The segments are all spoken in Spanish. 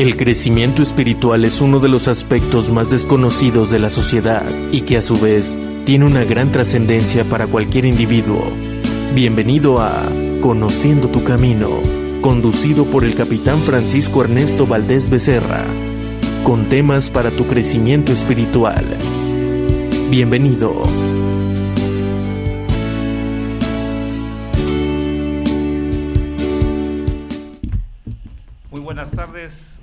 El crecimiento espiritual es uno de los aspectos más desconocidos de la sociedad y que a su vez tiene una gran trascendencia para cualquier individuo. Bienvenido a Conociendo tu Camino, conducido por el capitán Francisco Ernesto Valdés Becerra, con temas para tu crecimiento espiritual. Bienvenido. Muy buenas tardes,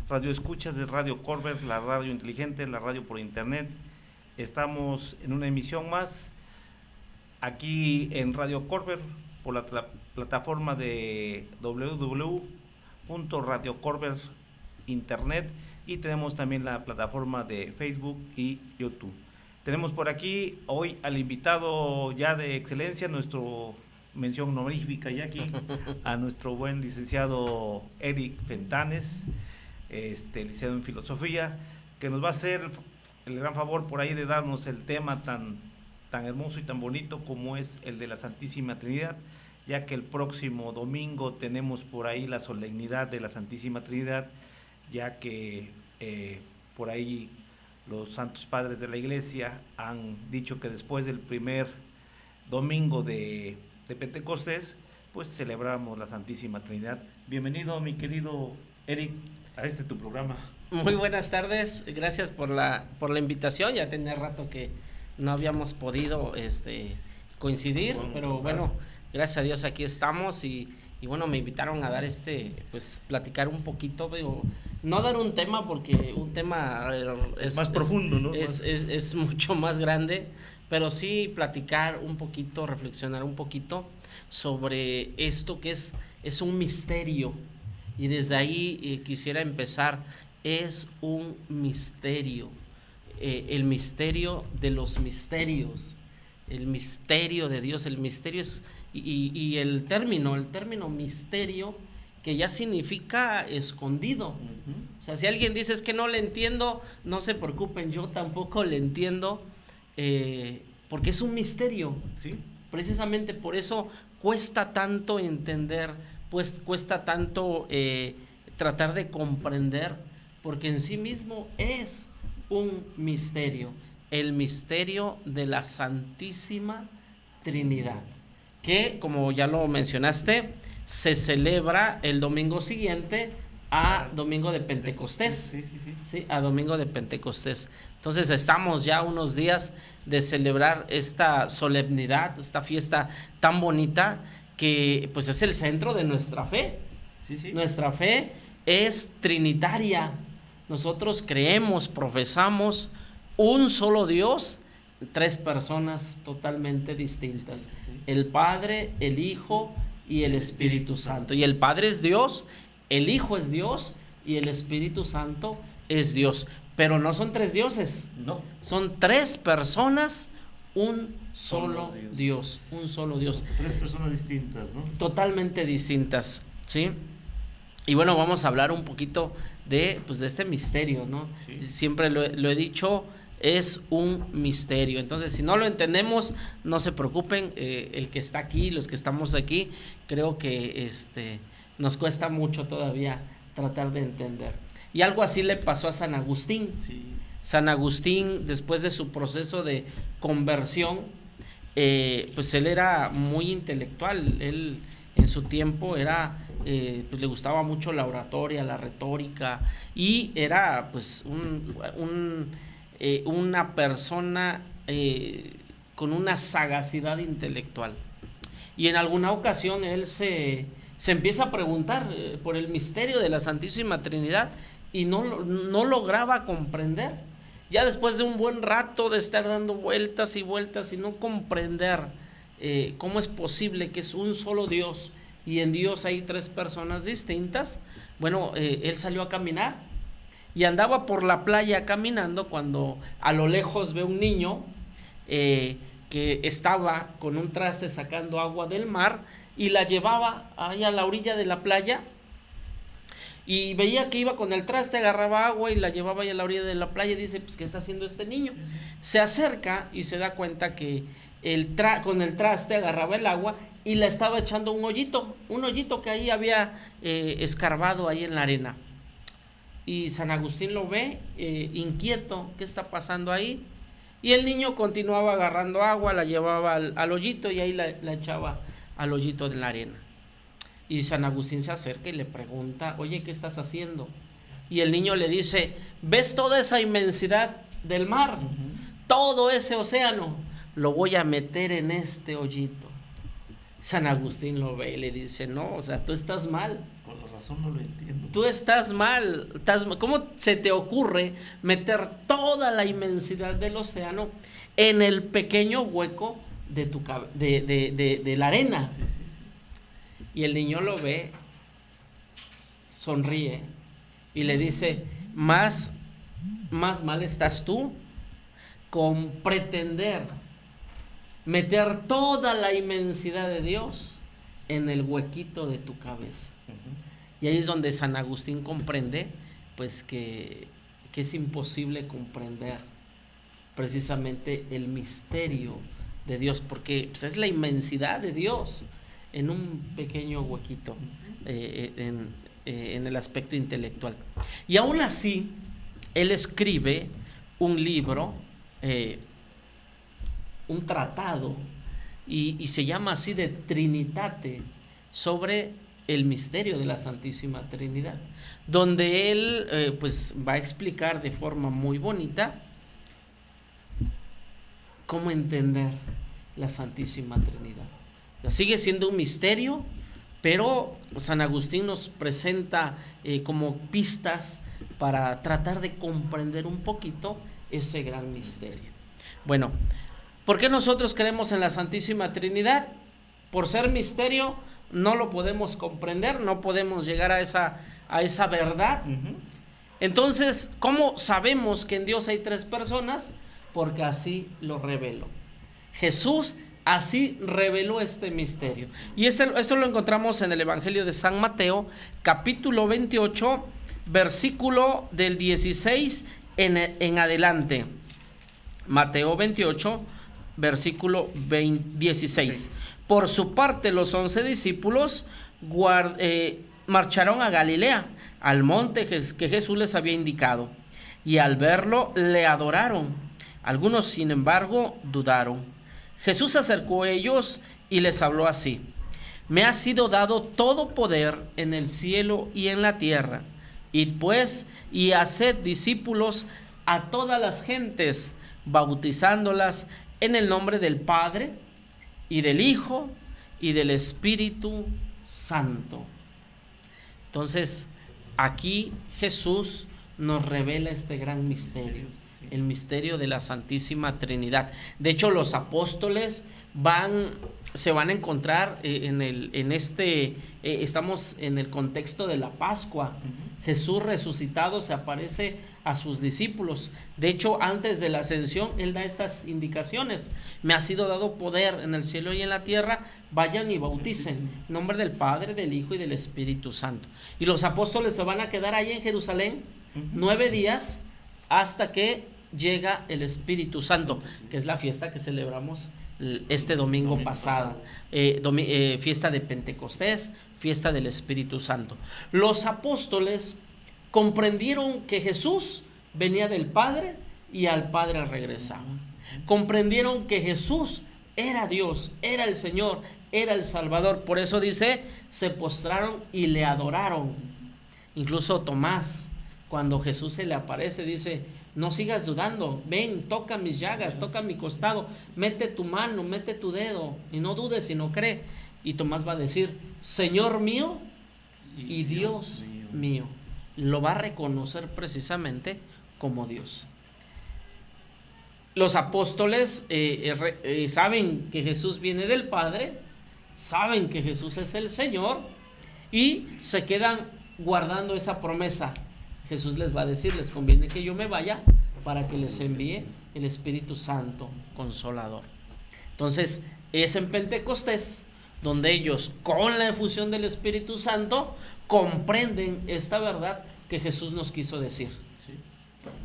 radio escuchas de Radio Corber, la radio inteligente, la radio por internet. Estamos en una emisión más aquí en Radio Corber por la plataforma de www.radiocorber internet, y tenemos también la plataforma de Facebook y YouTube. Tenemos por aquí hoy al invitado ya de excelencia, nuestro mención honorífica ya aquí, a nuestro buen licenciado Eric Fentanes, licenciado en filosofía, que nos va a hacer el gran favor por ahí de darnos el tema tan hermoso y tan bonito como es el de la Santísima Trinidad, ya que el próximo domingo tenemos por ahí la solemnidad de la Santísima Trinidad, ya que por ahí los santos padres de la Iglesia han dicho que después del primer domingo de Pentecostés, pues celebramos la Santísima Trinidad. Bienvenido, mi querido Eric, a tu programa. Muy buenas tardes, gracias por la invitación. Ya tenía rato que no habíamos podido coincidir, pero bueno, gracias a Dios aquí estamos y bueno, me invitaron a dar pues platicar un poquito, digo, no dar un tema porque un tema es más profundo, ¿no? Es mucho más grande, pero sí platicar un poquito, reflexionar un poquito sobre esto que es un misterio, y desde ahí quisiera empezar. Es un misterio, el misterio de los misterios, el misterio de Dios. El misterio es, y el término misterio, que ya significa escondido. O sea, si alguien dice es que no le entiendo, no se preocupen, yo tampoco le entiendo, porque es un misterio. ¿Sí? Precisamente por eso cuesta tanto entender, pues cuesta tanto tratar de comprender, porque en sí mismo es un misterio, el misterio de la Santísima Trinidad, que, como ya lo mencionaste, se celebra el domingo siguiente a domingo de Pentecostés. Sí, a domingo de Pentecostés. Entonces estamos ya unos días de celebrar esta solemnidad, esta fiesta tan bonita, que pues es el centro de nuestra fe. Sí. Nuestra fe es trinitaria. Nosotros creemos, profesamos un solo Dios, tres personas totalmente distintas. Sí. El Padre, el Hijo y el Espíritu Santo. Y el Padre es Dios, el Hijo es Dios y el Espíritu Santo es Dios. Pero no son tres dioses. No. Son tres personas, un solo Dios. Un solo Dios. Tres personas distintas, ¿no? Totalmente distintas, ¿sí? Y bueno, vamos a hablar un poquito de este misterio, ¿no? Sí. Siempre lo he dicho, es un misterio. Entonces, si no lo entendemos, no se preocupen, el que está aquí, los que estamos aquí, creo que nos cuesta mucho todavía tratar de entender. Y algo así le pasó a San Agustín. Sí. San Agustín, después de su proceso de conversión, pues él era muy intelectual. Él en su tiempo era, pues le gustaba mucho la oratoria, la retórica, y era pues una persona con una sagacidad intelectual. Y en alguna ocasión él se empieza a preguntar por el misterio de la Santísima Trinidad y no lograba comprender. Ya después de un buen rato de estar dando vueltas y vueltas y no comprender cómo es posible que es un solo Dios y en Dios hay tres personas distintas, bueno, él salió a caminar y andaba por la playa caminando cuando a lo lejos ve un niño que estaba con un traste sacando agua del mar y la llevaba ahí a la orilla de la playa, y veía que iba con el traste, agarraba agua y la llevaba ahí a la orilla de la playa, y dice, pues, ¿qué está haciendo este niño? Se acerca y se da cuenta que con el traste agarraba el agua y la estaba echando un hoyito que ahí había escarbado ahí en la arena. y San Agustín lo ve inquieto, ¿qué está pasando ahí? Y el niño continuaba agarrando agua, la llevaba al hoyito y ahí la echaba al hoyito de la arena. Y San Agustín se acerca y le pregunta, oye, ¿qué estás haciendo? Y el niño le dice, ¿ves toda esa inmensidad del mar? Todo ese océano lo voy a meter en este hoyito. San Agustín lo ve y le dice, no, o sea, tú estás mal. Por la razón no lo entiendo. Tú estás mal. ¿Cómo se te ocurre meter toda la inmensidad del océano en el pequeño hueco de la arena? Sí, sí, sí. Y el niño lo ve, sonríe y le dice, más mal estás tú con pretender meter toda la inmensidad de Dios en el huequito de tu cabeza. Y ahí es donde San Agustín comprende pues que es imposible comprender precisamente el misterio de Dios, porque pues, es la inmensidad de Dios en un pequeño huequito en el aspecto intelectual. Y aún así, él escribe un libro, un tratado, y se llama así de Trinitate, sobre el misterio de la Santísima Trinidad, donde él pues va a explicar de forma muy bonita cómo entender la Santísima Trinidad. O sea, sigue siendo un misterio, pero San Agustín nos presenta como pistas para tratar de comprender un poquito ese gran misterio. Bueno, ¿por qué nosotros creemos en la Santísima Trinidad? Por ser misterio no lo podemos comprender, no podemos llegar a esa verdad. Entonces, ¿cómo sabemos que en Dios hay tres personas? Porque así lo reveló. Jesús así reveló este misterio. Y esto lo encontramos en el Evangelio de San Mateo, capítulo 28, versículo del 16 en adelante. Mateo 28, versículo 16. Por su parte, los 11 discípulos marcharon a Galilea, al monte que Jesús les había indicado. Y al verlo, le adoraron. Algunos, sin embargo, dudaron. Jesús se acercó a ellos y les habló así: me ha sido dado todo poder en el cielo y en la tierra. Id pues y haced discípulos a todas las gentes, bautizándolas en el nombre del Padre y del Hijo y del Espíritu Santo. Entonces, aquí Jesús nos revela este gran misterio, el misterio de la Santísima Trinidad. De hecho, los apóstoles se van a encontrar estamos en el contexto de la Pascua. Jesús resucitado se aparece a sus discípulos. De hecho, antes de la ascensión, él da estas indicaciones: me ha sido dado poder en el cielo y en la tierra, vayan y bauticen en nombre del Padre, del Hijo y del Espíritu Santo. Y los apóstoles se van a quedar ahí en Jerusalén 9 días hasta que llega el Espíritu Santo, que es la fiesta que celebramos este domingo pasado, fiesta de Pentecostés, fiesta del Espíritu Santo. Los apóstoles comprendieron que Jesús venía del Padre y al Padre regresaba. Comprendieron que Jesús era Dios, era el Señor, era el Salvador. Por eso dice, se postraron y le adoraron. Incluso Tomás, cuando Jesús se le aparece, dice: no sigas dudando, ven, toca mis llagas, toca mi costado, mete tu mano, mete tu dedo, y no dudes, sino cree. Y Tomás va a decir: Señor mío y Dios mío. Lo va a reconocer precisamente como Dios. Los apóstoles saben que Jesús viene del Padre, saben que Jesús es el Señor, y se quedan guardando esa promesa. Jesús les va a decir: les conviene que yo me vaya para que les envíe el Espíritu Santo Consolador. Entonces, es en Pentecostés donde ellos, con la efusión del Espíritu Santo, comprenden esta verdad que Jesús nos quiso decir.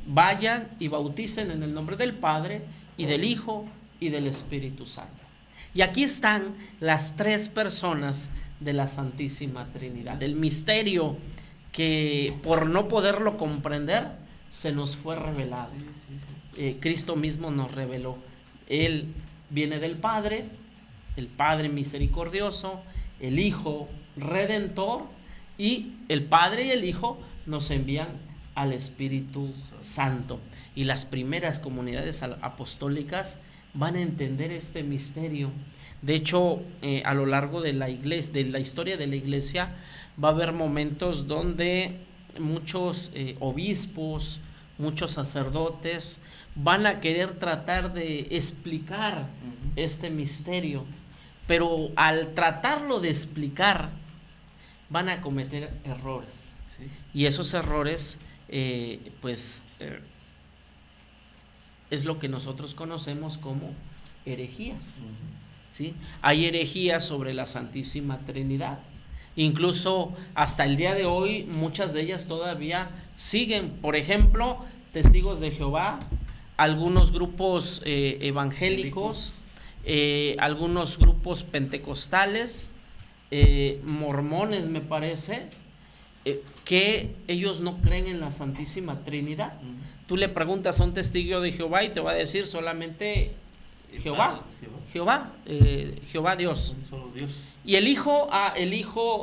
Vayan y bauticen en el nombre del Padre y del Hijo y del Espíritu Santo. Y aquí están las tres personas de la Santísima Trinidad, el misterio que por no poderlo comprender se nos fue revelado. Cristo mismo nos reveló. Él viene del Padre, el Padre misericordioso, el Hijo redentor, y el Padre y el Hijo nos envían al Espíritu Santo. Y las primeras comunidades apostólicas van a entender este misterio. De hecho, a lo largo de la iglesia, de la historia de la iglesia, va a haber momentos donde muchos obispos, muchos sacerdotes van a querer tratar de explicar este misterio, pero al tratarlo de explicar van a cometer errores. Sí. Y esos errores es lo que nosotros conocemos como herejías. ¿Sí? Hay herejías sobre la Santísima Trinidad. Incluso hasta el día de hoy muchas de ellas todavía siguen. Por ejemplo, Testigos de Jehová, algunos grupos evangélicos, algunos grupos pentecostales, mormones me parece, que ellos no creen en la Santísima Trinidad. Tú le preguntas a un testigo de Jehová y te va a decir solamente Jehová Dios. Solo Dios. Y el hijo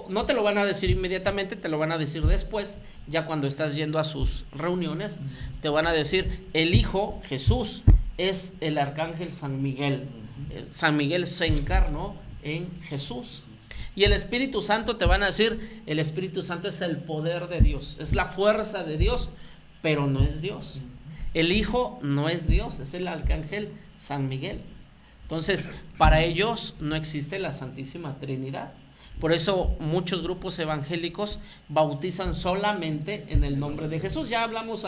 no te lo van a decir inmediatamente, te lo van a decir después, ya cuando estás yendo a sus reuniones, te van a decir, el Hijo, Jesús, es el arcángel San Miguel. San Miguel se encarnó en Jesús. Y el Espíritu Santo te van a decir, el Espíritu Santo es el poder de Dios, es la fuerza de Dios, pero no es Dios. El Hijo no es Dios, es el arcángel San Miguel. Entonces, para ellos no existe la Santísima Trinidad. Por eso muchos grupos evangélicos bautizan solamente en el nombre de Jesús. Ya hablamos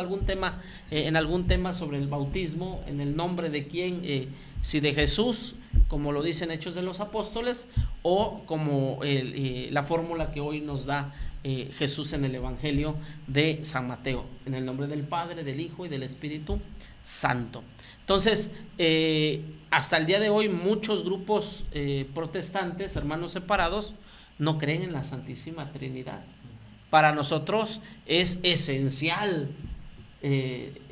en algún tema sobre el bautismo, en el nombre de quién, si de Jesús, como lo dicen Hechos de los Apóstoles, o como la fórmula que hoy nos da Jesús en el Evangelio de San Mateo, en el nombre del Padre, del Hijo y del Espíritu Santo. Entonces, hasta el día de hoy muchos grupos protestantes, hermanos separados, no creen en la Santísima Trinidad. Para nosotros es esencial,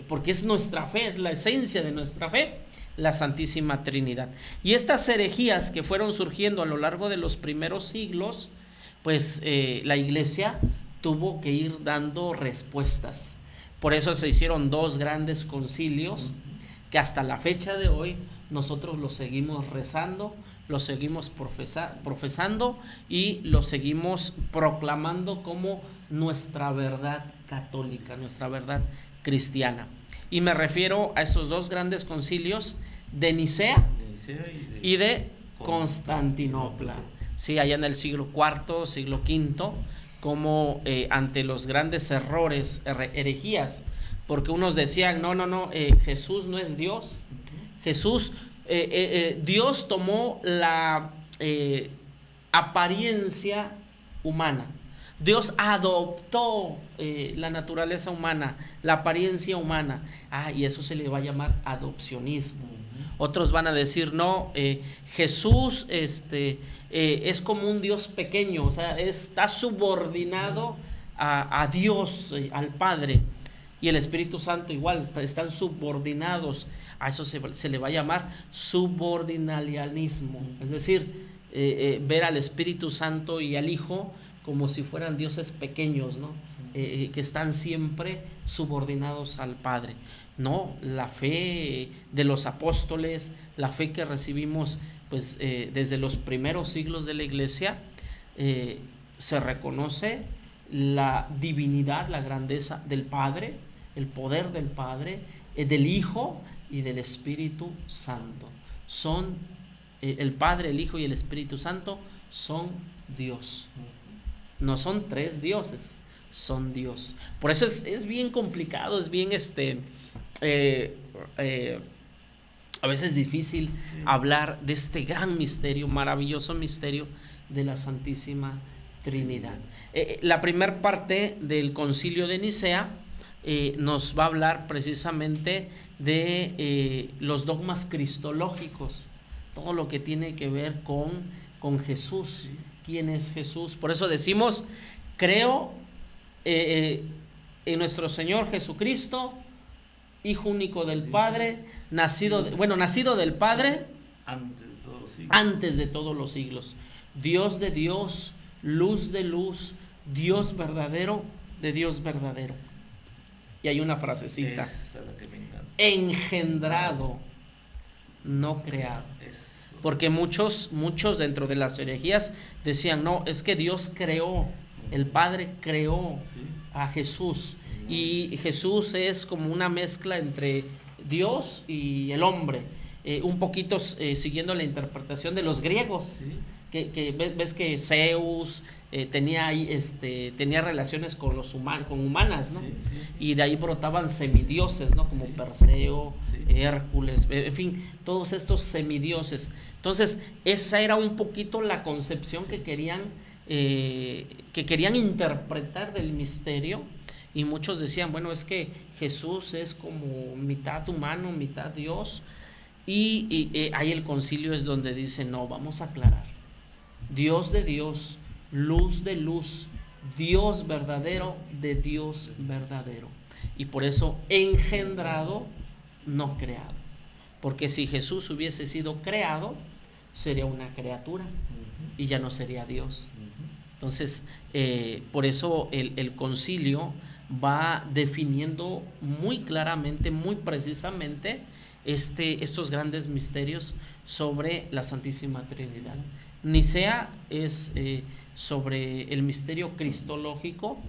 porque es nuestra fe, es la esencia de nuestra fe, la Santísima Trinidad. Y estas herejías que fueron surgiendo a lo largo de los primeros siglos, pues la Iglesia tuvo que ir dando respuestas. Por eso se hicieron 2 grandes concilios que hasta la fecha de hoy nosotros los seguimos rezando, los seguimos profesando y los seguimos proclamando como nuestra verdad católica, nuestra verdad cristiana. Y me refiero a esos 2 grandes concilios de Nicea y de Constantinopla. Sí, allá en el siglo IV, siglo V, como ante los grandes errores, herejías, porque unos decían, no, Jesús no es Dios. Jesús, Dios tomó la apariencia humana. Dios adoptó la naturaleza humana, la apariencia humana. Y eso se le va a llamar adopcionismo. Otros van a decir, no, Jesús es como un Dios pequeño, o sea, está subordinado a Dios, al Padre. Y el Espíritu Santo igual, están subordinados. A eso se le va a llamar subordinalianismo. Es decir, ver al Espíritu Santo y al Hijo como si fueran dioses pequeños, ¿no? Que están siempre subordinados al Padre. No, la fe de los apóstoles, la fe que recibimos pues, desde los primeros siglos de la Iglesia, se reconoce la divinidad, la grandeza del Padre, el poder del Padre, del Hijo y del Espíritu Santo. Son el Padre, el Hijo y el Espíritu Santo son Dios. No son 3 dioses, son Dios. Por eso es bien complicado, es bien a veces difícil hablar de este gran misterio, maravilloso misterio de la Santísima Trinidad. La primera parte del Concilio de Nicea nos va a hablar precisamente de los dogmas cristológicos, todo lo que tiene que ver con Jesús. ¿Quién es Jesús? Por eso decimos, creo en nuestro Señor Jesucristo, Hijo único del Padre, nacido del Padre antes de todos los siglos, Dios de Dios, luz de luz, Dios verdadero de Dios verdadero. Y hay una frasecita: engendrado, no creado. Porque muchos dentro de las herejías decían, no, es que Dios creó, el Padre creó a Jesús, y Jesús es como una mezcla entre Dios y el hombre, un poquito siguiendo la interpretación de los griegos, que ves que Zeus tenía relaciones con humanas, ¿no? Y de ahí brotaban semidioses, ¿no? Como Perseo, Hércules, en fin, todos estos semidioses. Entonces, esa era un poquito la concepción que querían interpretar del misterio, y muchos decían, bueno, es que Jesús es como mitad humano, mitad Dios, y ahí el concilio es donde dice, no, vamos a aclarar, Dios de Dios, luz de luz, Dios verdadero de Dios verdadero, y por eso engendrado, no creado, porque si Jesús hubiese sido creado, sería una criatura y ya no sería Dios. Entonces, por eso el concilio va definiendo muy claramente, muy precisamente estos grandes misterios sobre la Santísima Trinidad. Nicea es sobre el misterio cristológico.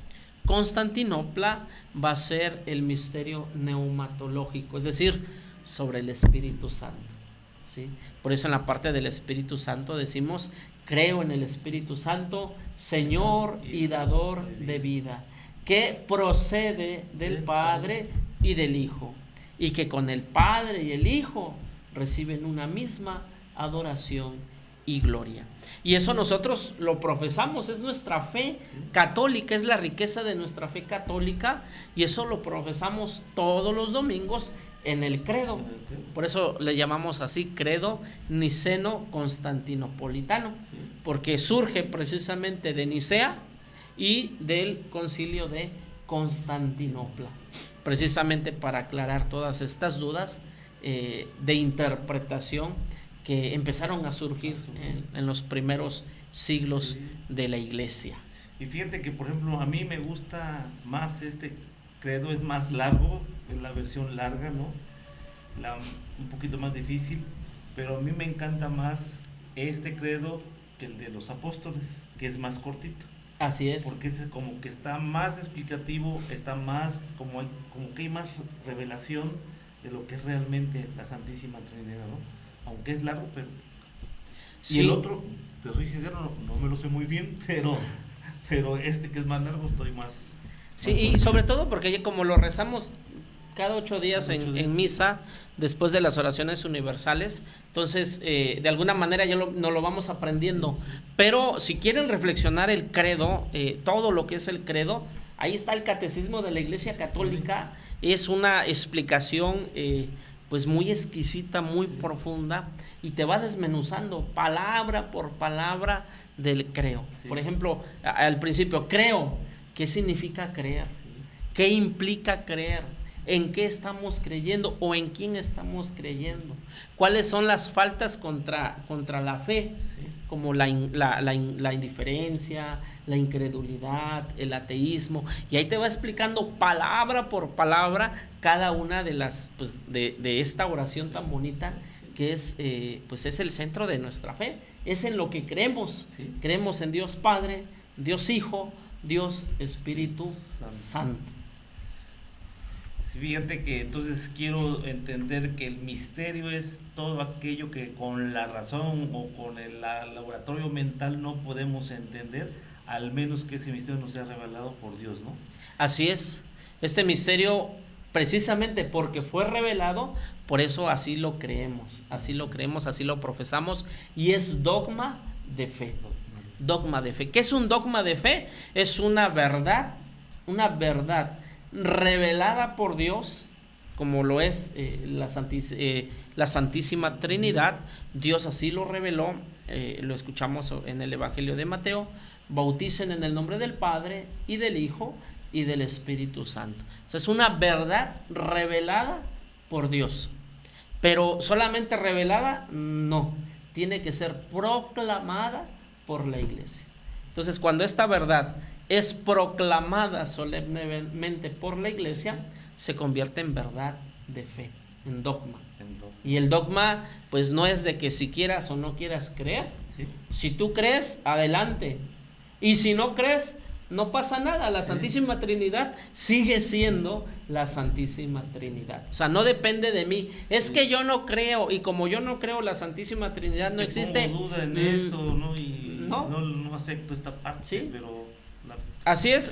Constantinopla va a ser el misterio neumatológico, es decir, sobre el Espíritu Santo, ¿sí? Por eso en la parte del Espíritu Santo decimos, creo en el Espíritu Santo, Señor y dador de vida, que procede del Padre y del Hijo, y que con el Padre y el Hijo reciben una misma adoración y gloria. Y eso nosotros lo profesamos, es nuestra fe católica, es la riqueza de nuestra fe católica, y eso lo profesamos todos los domingos en el credo. Por eso le llamamos así credo niceno-constantinopolitano, porque surge precisamente de Nicea y del concilio de Constantinopla, precisamente para aclarar todas estas dudas de interpretación que empezaron a surgir en los primeros siglos de la Iglesia. Y fíjate que, por ejemplo, a mí me gusta más este credo, es más largo, es la versión larga, ¿no? Un poquito más difícil, pero a mí me encanta más este credo que el de los apóstoles, que es más cortito. Así es. Porque este como que está más explicativo, está más, como que hay más revelación de lo que es realmente la Santísima Trinidad, ¿no? Aunque es largo, pero... Sí. Y el otro, te soy sincero, no me lo sé muy bien, pero este que es más largo estoy más... Sí, y sobre todo porque como lo rezamos cada 8 días en misa, después de las oraciones universales, entonces de alguna manera ya nos lo vamos aprendiendo. Pero si quieren reflexionar el credo, todo lo que es el credo, ahí está el Catecismo de la Iglesia Católica, es una explicación pues muy exquisita, muy profunda, y te va desmenuzando palabra por palabra del creo. Por ejemplo, al principio, creo. ¿Qué significa creer? ¿Qué implica creer? ¿En qué estamos creyendo o en quién estamos creyendo? ¿Cuáles son las faltas contra la fe? Como la indiferencia, la incredulidad, el ateísmo. Y ahí te va explicando palabra por palabra cada una de las, pues, de esta oración tan bonita que es, pues es el centro de nuestra fe. Es en lo que creemos. Creemos en Dios Padre, Dios Hijo, Dios Espíritu Santo. Fíjate que entonces quiero entender que el misterio es todo aquello que con la razón o con el laboratorio mental no podemos entender, al menos que ese misterio nos sea revelado por Dios, ¿no? Así es. Este misterio, precisamente porque fue revelado, por eso así lo creemos, así lo profesamos, y es dogma de fe. Dogma de fe. ¿Qué es un dogma de fe? Es una verdad revelada por Dios, como lo es la Santísima Trinidad. Dios así lo reveló, lo escuchamos en el Evangelio de Mateo: bauticen en el nombre del Padre y del Hijo y del Espíritu Santo. O sea, es una verdad revelada por Dios. Pero solamente revelada, no. Tiene que ser proclamada por la iglesia. Entonces, cuando esta verdad es proclamada solemnemente por la iglesia, se convierte en verdad de fe, en dogma. Y el dogma, pues no es de que si quieras o no quieras creer. Sí. Si tú crees, adelante. Y si no crees, no pasa nada. La Santísima Trinidad sigue siendo la Santísima Trinidad. O sea, no depende de mí. Es que yo no creo, y como yo no creo, la Santísima Trinidad no existe. Pongo duda en esto, ¿no? Y no. no acepto esta parte, Sí. pero así es,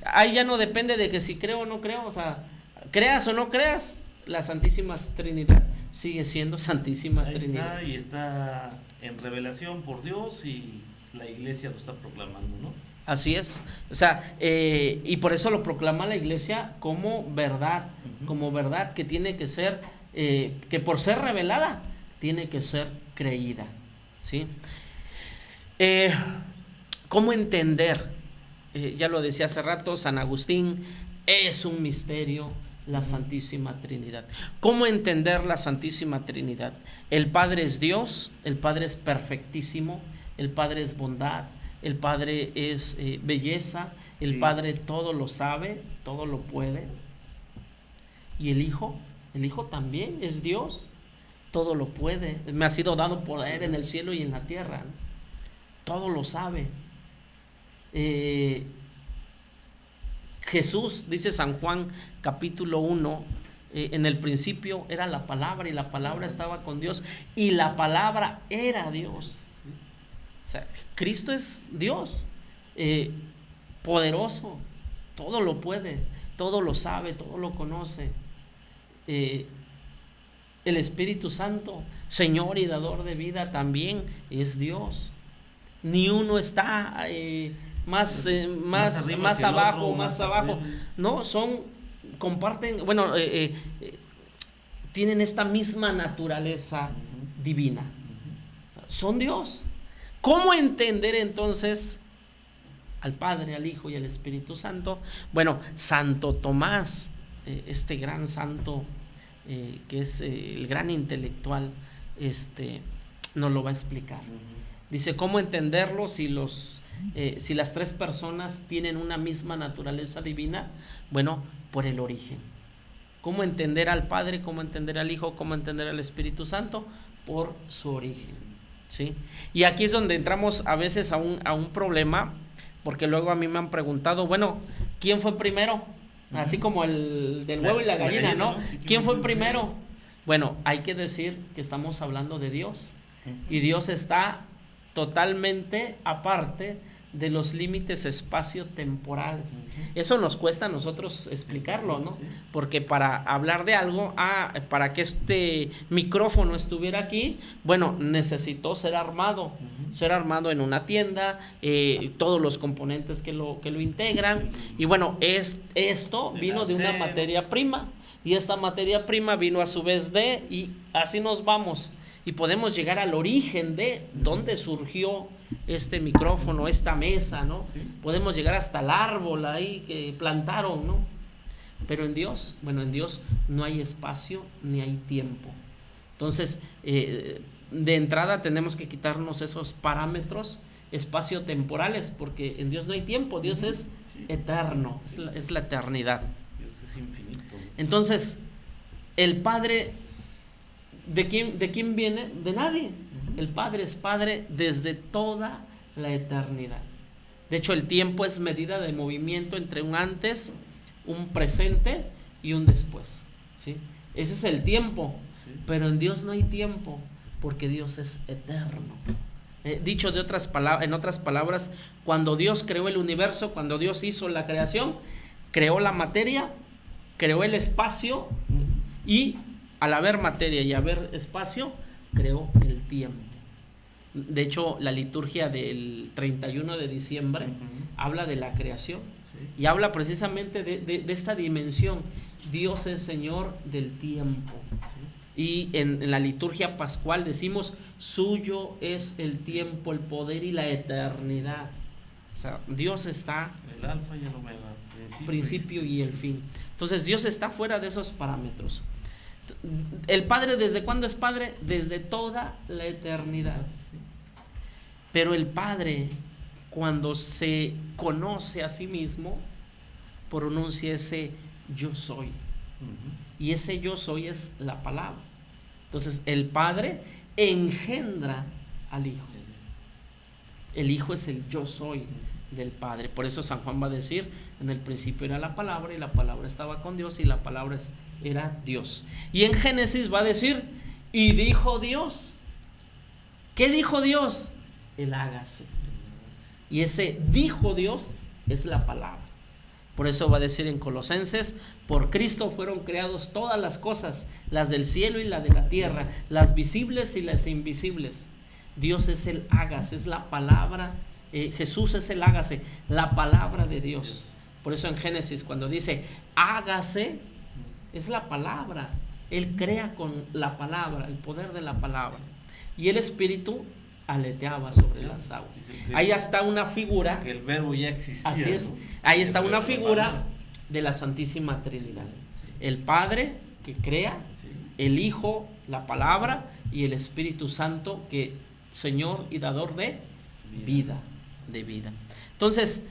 ahí ya no depende de que si creo o no creo. O sea, creas o no creas, la Santísima Trinidad sigue siendo Santísima ahí Trinidad. está, y está en revelación por Dios, y la iglesia lo está proclamando, ¿no? Así es, o sea, y por eso lo proclama la iglesia como verdad, como verdad que tiene que ser, que por ser revelada, tiene que ser creída, ¿sí? ¿Cómo entender? Ya lo decía hace rato, San Agustín, es un misterio la Santísima Trinidad. ¿Cómo entender la Santísima Trinidad? El Padre es Dios, el Padre es perfectísimo, el Padre es bondad, el Padre es belleza, el Padre todo lo sabe, todo lo puede. Y el Hijo también es Dios, todo lo puede. Me ha sido dado poder en el cielo y en la tierra, ¿no? Todo lo sabe. Jesús, dice San Juan capítulo 1, en el principio era la palabra, y la palabra estaba con Dios, y la palabra era Dios. O sea, Cristo es Dios, poderoso, todo lo puede, todo lo sabe, todo lo conoce. El Espíritu Santo, Señor y dador de vida, también es Dios. Ni uno está más abajo, más abajo. No, comparten, bueno, tienen esta misma naturaleza divina. Son Dios. ¿Cómo entender entonces al Padre, al Hijo y al Espíritu Santo? Bueno, Santo Tomás, este gran santo, que es el gran intelectual, nos lo va a explicar. Dice, ¿cómo entenderlo si las tres personas tienen una misma naturaleza divina? Bueno, por el origen. ¿Cómo entender al Padre? ¿Cómo entender al Hijo? ¿Cómo entender al Espíritu Santo? Por su origen, ¿sí? Y aquí es donde entramos a veces a un problema, porque luego a mí me han preguntado, bueno, ¿quién fue primero? Así como el del huevo y la gallina, ¿no? ¿Quién fue primero? Bueno, hay que decir que estamos hablando de Dios, y Dios está totalmente aparte de los límites espacio-temporales. Eso nos cuesta a nosotros explicarlo, ¿no? Porque para hablar de algo, para que este micrófono estuviera aquí, bueno, necesitó ser armado en una tienda, todos los componentes que lo integran, y bueno, esto vino de una materia prima, y esta materia prima vino a su vez y así nos vamos. Y podemos llegar al origen de dónde surgió este micrófono, esta mesa, ¿no? Sí. Podemos llegar hasta el árbol ahí que plantaron, ¿no? Pero en Dios, en Dios no hay espacio ni hay tiempo. Entonces, de entrada tenemos que quitarnos esos parámetros espacio-temporales, porque en Dios no hay tiempo, Dios es eterno, es la eternidad. Dios es infinito. Entonces, el Padre, ¿de quién viene? De nadie. El Padre es Padre desde toda la eternidad. De hecho, el tiempo es medida de movimiento entre un antes, un presente y un después, ¿sí? Ese es el tiempo, pero en Dios no hay tiempo, porque Dios es eterno. Dicho en otras palabras, cuando Dios creó el universo, cuando Dios hizo la creación, creó la materia, creó el espacio, y al haber materia y haber espacio, creó el tiempo. De hecho, la liturgia del 31 de diciembre habla de la creación, y habla precisamente de esta dimensión. Dios es Señor del tiempo. Y en la liturgia pascual decimos, suyo es el tiempo, el poder y la eternidad. O sea, Dios está el alfa y el omega, principio y el fin. Entonces Dios está fuera de esos parámetros. El Padre, ¿desde cuándo es Padre? Desde toda la eternidad. Pero el Padre, cuando se conoce a sí mismo, pronuncia ese yo soy. Y ese yo soy es la palabra. Entonces el Padre engendra al Hijo. El Hijo es el yo soy del Padre. Por eso San Juan va a decir, en el principio era la palabra y la palabra estaba con Dios y la palabra era Dios. Y en Génesis va a decir, y dijo Dios. ¿Qué dijo Dios? El hágase. Y ese dijo Dios es la palabra. Por eso va a decir en Colosenses, por Cristo fueron creados todas las cosas, las del cielo y la de la tierra, las visibles y las invisibles. Dios es el hágase, es la palabra, Jesús es el hágase, la palabra de Dios. Por eso en Génesis cuando dice hágase, es la palabra. Él crea con la palabra, el poder de la palabra. Y el Espíritu aleteaba sobre las aguas. Ahí está una figura. Que el verbo ya existía. Así es. ¿No? Ahí está una figura de la Santísima Trinidad. El Padre que crea, el Hijo, la palabra, y el Espíritu Santo que Señor y dador de vida, de vida. Entonces,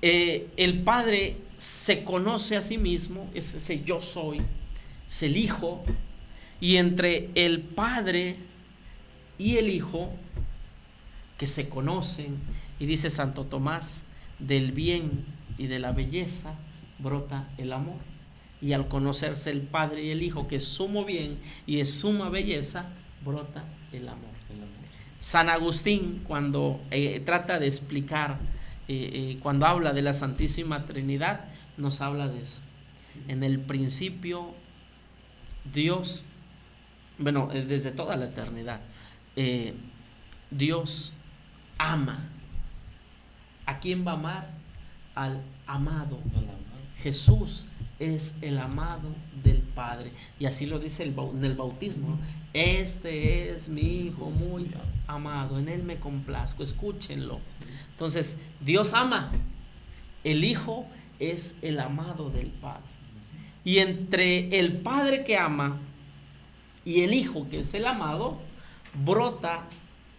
el Padre se conoce a sí mismo, es ese yo soy, es el Hijo, y entre el Padre y el Hijo que se conocen, y dice Santo Tomás, del bien y de la belleza brota el amor. Y al conocerse el Padre y el Hijo, que es sumo bien y es suma belleza, brota el amor. San Agustín, cuando trata de explicar, cuando habla de la Santísima Trinidad, nos habla de eso. En el principio, Dios, bueno, desde toda la eternidad, Dios ama. ¿A quién va a amar? Al amado. Jesús es el amado del Padre. Y así lo dice en el bautismo, ¿no? Este es mi Hijo muy amado, en Él me complazco, escúchenlo. Entonces, Dios ama. El Hijo es el amado del Padre. Y entre el Padre que ama y el Hijo que es el amado, brota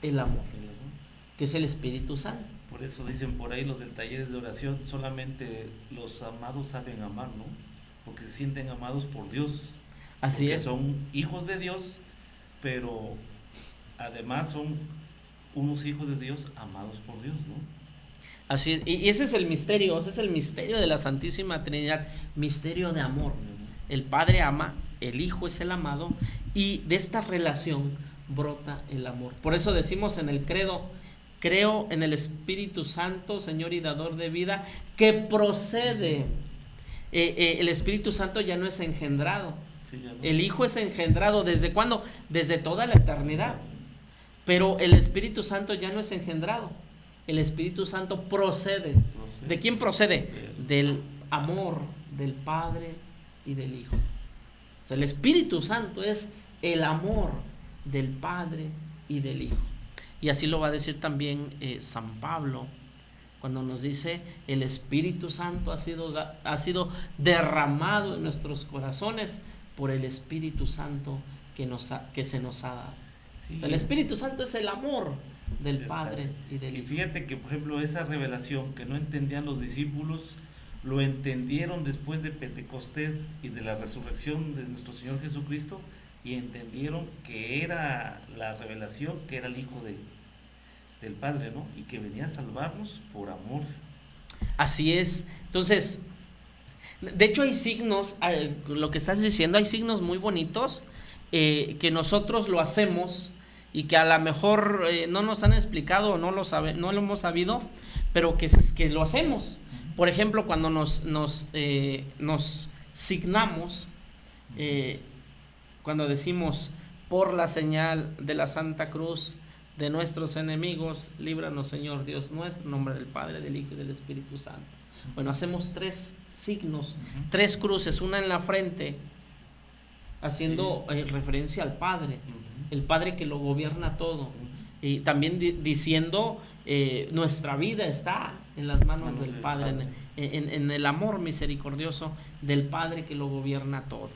el amor, que es el Espíritu Santo. Por eso dicen por ahí los del talleres de oración, solamente los amados saben amar, ¿no? Porque se sienten amados por Dios. Así porque es. Son hijos de Dios, pero además son unos hijos de Dios amados por Dios, ¿no? Así es. Y ese es el misterio de la Santísima Trinidad, misterio de amor. El Padre ama, el Hijo es el amado, y de esta relación brota el amor. Por eso decimos en el credo, creo en el Espíritu Santo, Señor y dador de vida, que procede. El Espíritu Santo ya no es engendrado. Sí, ya no. El Hijo es engendrado. ¿Desde cuándo? Desde toda la eternidad. Pero el Espíritu Santo ya no es engendrado. El Espíritu Santo procede. ¿De quién procede? Del amor del Padre y del Hijo. O sea, el Espíritu Santo es el amor del Padre y del Hijo. Y así lo va a decir también San Pablo, cuando nos dice, el Espíritu Santo ha sido derramado en nuestros corazones por el Espíritu Santo que se nos ha dado. Sí. O sea, el Espíritu Santo es el amor del Padre y del Hijo. Y fíjate que, por ejemplo, esa revelación que no entendían los discípulos, lo entendieron después de Pentecostés y de la resurrección de nuestro Señor Jesucristo, y entendieron que era la revelación, que era el Hijo del Padre, ¿no? Y que venía a salvarnos por amor. Así es. Entonces, de hecho hay signos, lo que estás diciendo, hay signos muy bonitos que nosotros lo hacemos y que a lo mejor no nos han explicado o no lo hemos sabido, pero que lo hacemos. Por ejemplo, cuando nos signamos, cuando decimos, por la señal de la Santa Cruz de nuestros enemigos, líbranos, Señor Dios nuestro, en nombre del Padre, del Hijo y del Espíritu Santo. Bueno, hacemos 3 signos, 3 cruces, una en la frente, haciendo referencia al Padre, el Padre que lo gobierna todo, y también diciendo, nuestra vida está en las manos del Padre, en el amor misericordioso del Padre que lo gobierna todo.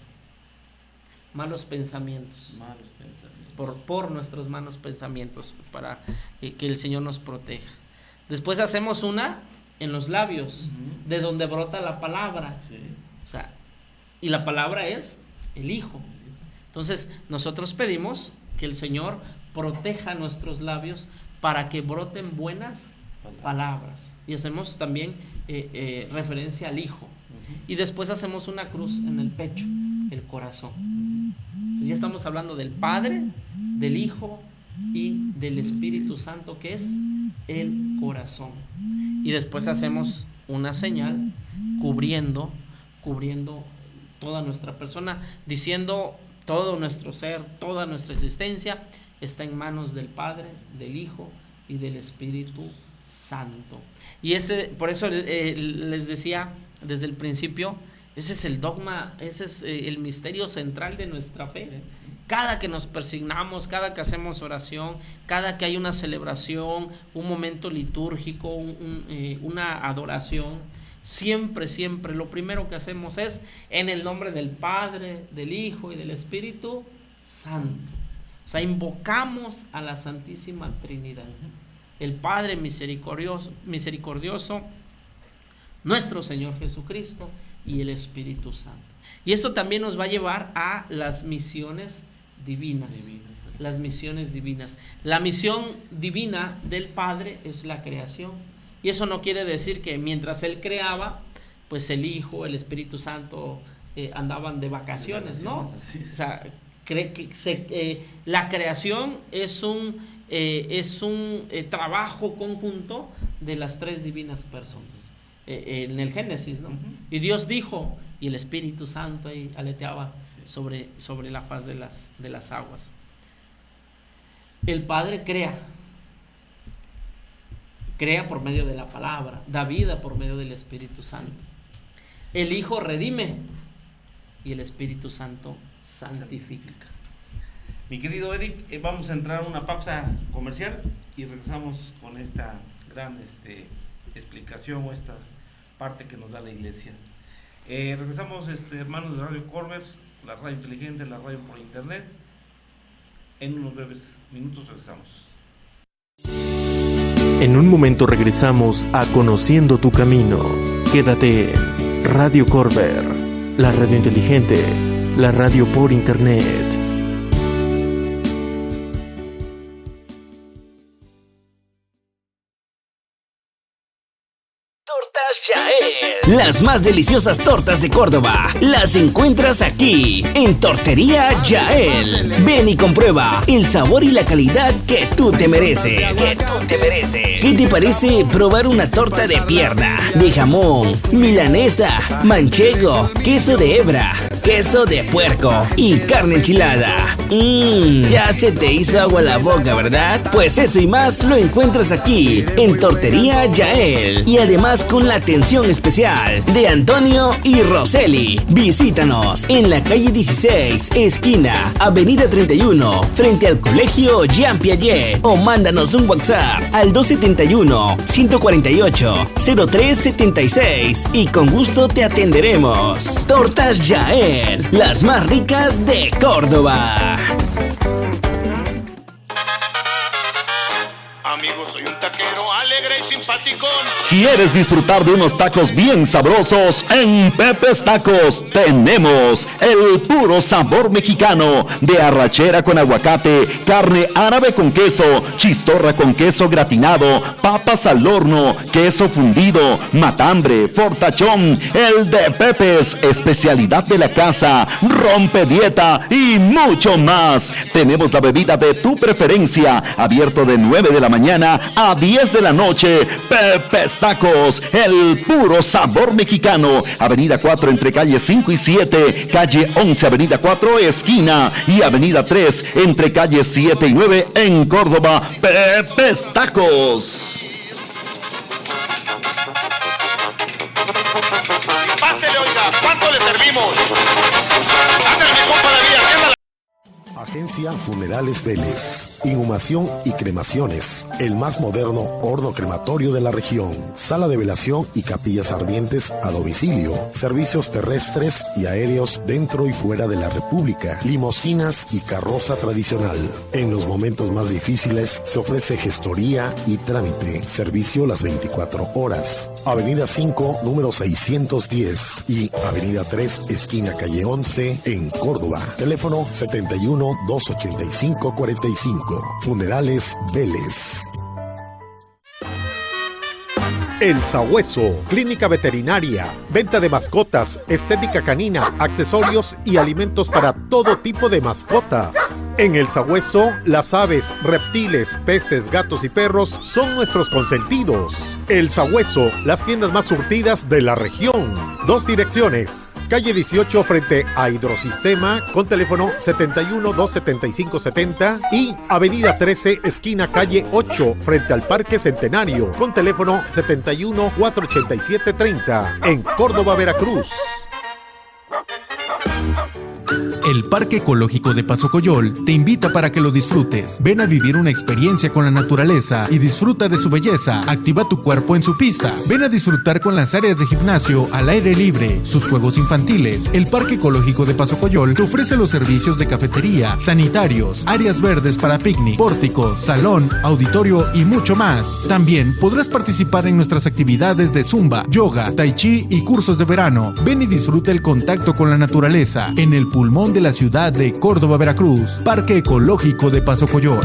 Malos pensamientos. Por nuestros malos pensamientos, para que el Señor nos proteja. Después hacemos una en los labios, de donde brota la palabra. Sí. O sea, y la palabra es el Hijo. Entonces, nosotros pedimos que el Señor proteja nuestros labios para que broten buenas palabras. Y hacemos también referencia al Hijo. Y después hacemos una cruz en el pecho, el corazón. Entonces ya estamos hablando del Padre, del Hijo y del Espíritu Santo, que es el corazón. Y después hacemos una señal cubriendo toda nuestra persona, diciendo: todo nuestro ser, toda nuestra existencia está en manos del Padre, del Hijo y del Espíritu Santo. Y por eso les decía desde el principio, ese es el dogma, ese es el misterio central de nuestra fe. Cada que nos persignamos, cada que hacemos oración, cada que hay una celebración, un momento litúrgico, una adoración, siempre lo primero que hacemos es en el nombre del Padre, del Hijo y del Espíritu Santo. O sea, invocamos a la Santísima Trinidad, el Padre misericordioso, nuestro Señor Jesucristo y el Espíritu Santo. Y esto también nos va a llevar a las misiones divinas. Las misiones divinas. La misión divina del Padre es la creación. Y eso no quiere decir que mientras Él creaba, pues el Hijo, el Espíritu Santo andaban de vacaciones, ¿no? O sea, la creación es un trabajo conjunto de las tres divinas personas. En el Génesis, ¿no? Y Dios dijo, y el Espíritu Santo ahí aleteaba sobre la faz de las aguas. El Padre crea por medio de la palabra, da vida por medio del Espíritu Santo. El Hijo redime y el Espíritu Santo santifica. Mi querido Eric, vamos a entrar a una pausa comercial y regresamos con esta gran explicación o esta parte que nos da la iglesia. Regresamos, hermanos de Radio Corber, la radio inteligente, la radio por internet. En unos breves minutos regresamos. En un momento regresamos a Conociendo tu Camino. Quédate en Radio Corber, la radio inteligente, la radio por internet. Las más deliciosas tortas de Córdoba las encuentras aquí, en Tortería Yael. Ven y comprueba el sabor y la calidad que tú te mereces. ¿Qué te parece probar una torta de pierna, de jamón, milanesa, manchego, queso de hebra, queso de puerco y carne enchilada? Ya se te hizo agua la boca, ¿verdad? Pues eso y más lo encuentras aquí, en Tortería Yael. Y además con la atención especial de Antonio y Roseli. Visítanos en la calle 16, esquina Avenida 31, frente al Colegio Jean Piaget, o mándanos un WhatsApp al 271-148-0376 y con gusto te atenderemos. Tortas Yael, las más ricas de Córdoba. Amigos, soy un taquero alegre y simpático. ¿Quieres disfrutar de unos tacos bien sabrosos? En Pepe's Tacos tenemos el puro sabor mexicano de arrachera con aguacate, carne árabe con queso, chistorra con queso gratinado, papas al horno, queso fundido, matambre, fortachón, el de Pepe's, especialidad de la casa, rompe dieta y mucho más. Tenemos la bebida de tu preferencia, abierto de 9 de la mañana a 10 de la noche. Pepe's Tacos, el puro sabor mexicano. Avenida 4 entre calle 5 y 7, calle 11, avenida 4, esquina, y avenida 3 entre calle 7 y 9 en Córdoba. Pepe's Tacos. Pásele, oiga, ¿cuánto le servimos? Ándale, mi compa David, atiéndala. Agencia Funerales Vélez. Inhumación y cremaciones. El más moderno horno crematorio de la región. Sala de velación y capillas ardientes a domicilio. Servicios terrestres y aéreos dentro y fuera de la República. Limosinas y carroza tradicional. En los momentos más difíciles se ofrece gestoría y trámite. Servicio las 24 horas. Avenida 5, número 610 y Avenida 3, esquina calle 11 en Córdoba. Teléfono 71-285-45. Funerales Vélez. El Sabueso, clínica veterinaria, venta de mascotas, estética canina, accesorios y alimentos para todo tipo de mascotas. En El Sabueso, las aves, reptiles, peces, gatos y perros son nuestros consentidos. El Sabueso, las tiendas más surtidas de la región. 2 direcciones. Calle 18 frente a Hidrosistema con teléfono 71-275-70 y Avenida 13 esquina calle 8 frente al Parque Centenario con teléfono 71-487-30 en Córdoba, Veracruz. El Parque Ecológico de Paso Coyol te invita para que lo disfrutes. Ven a vivir una experiencia con la naturaleza y disfruta de su belleza. Activa tu cuerpo en su pista. Ven a disfrutar con las áreas de gimnasio al aire libre, sus juegos infantiles. El Parque Ecológico de Paso Coyol te ofrece los servicios de cafetería, sanitarios, áreas verdes para picnic, pórtico, salón, auditorio y mucho más. También podrás participar en nuestras actividades de zumba, yoga, tai chi y cursos de verano. Ven y disfruta el contacto con la naturaleza en el pulmón de la ciudad de Córdoba, Veracruz. Parque Ecológico de Paso Coyol.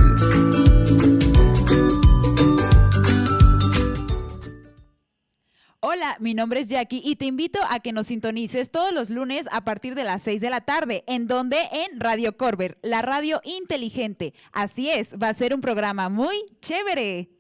Hola, mi nombre es Jackie y te invito a que nos sintonices todos los lunes a partir de las 6 de la tarde. ¿En donde? En Radio Corber, la radio inteligente. Así es, va a ser un programa muy chévere.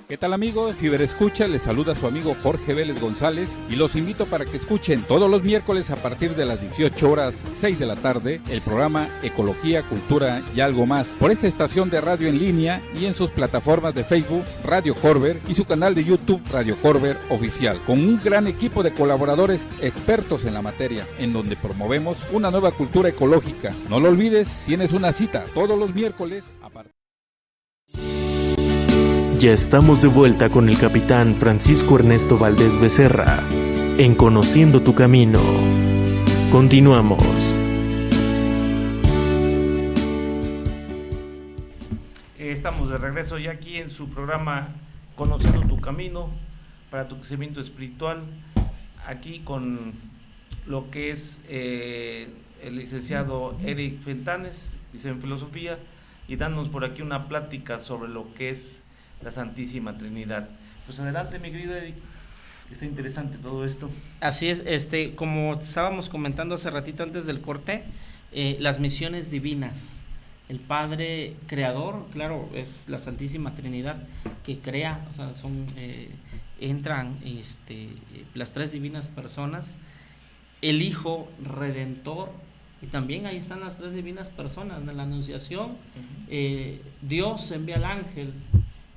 ¿Qué tal, amigos? Ciberescucha, les saluda su amigo Jorge Vélez González y los invito para que escuchen todos los miércoles a partir de las 18 horas, 6 de la tarde, el programa Ecología, Cultura y Algo Más por esta estación de radio en línea y en sus plataformas de Facebook, Radio Corber, y su canal de YouTube, Radio Corber Oficial, con un gran equipo de colaboradores expertos en la materia, en donde promovemos una nueva cultura ecológica. No lo olvides, tienes una cita todos los miércoles a partir. Ya estamos de vuelta con el capitán Francisco Ernesto Valdés Becerra en Conociendo tu Camino. Continuamos. Estamos de regreso ya aquí en su programa Conociendo tu Camino para tu crecimiento espiritual, aquí con lo que es el licenciado Eric Fentanes, licenciado en Filosofía, y dándonos por aquí una plática sobre lo que es la Santísima Trinidad. Pues adelante, mi querido Eric, está interesante todo esto. Así es, como estábamos comentando hace ratito antes del corte, las misiones divinas. El Padre Creador, claro, es la Santísima Trinidad que crea, o sea, entran las 3 divinas personas, el Hijo Redentor, y también ahí están las 3 divinas personas. En la Anunciación, Dios envía al ángel.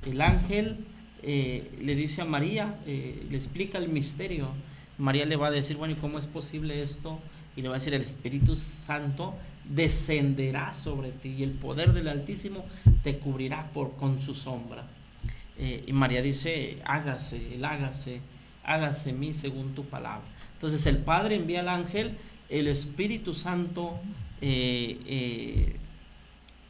El ángel le dice a María, le explica el misterio. María le va a decir, bueno, ¿y cómo es posible esto? Y le va a decir, el Espíritu Santo descenderá sobre ti y el poder del Altísimo te cubrirá con su sombra. Y María dice, hágase en mí según tu palabra. Entonces el Padre envía al ángel, el Espíritu Santo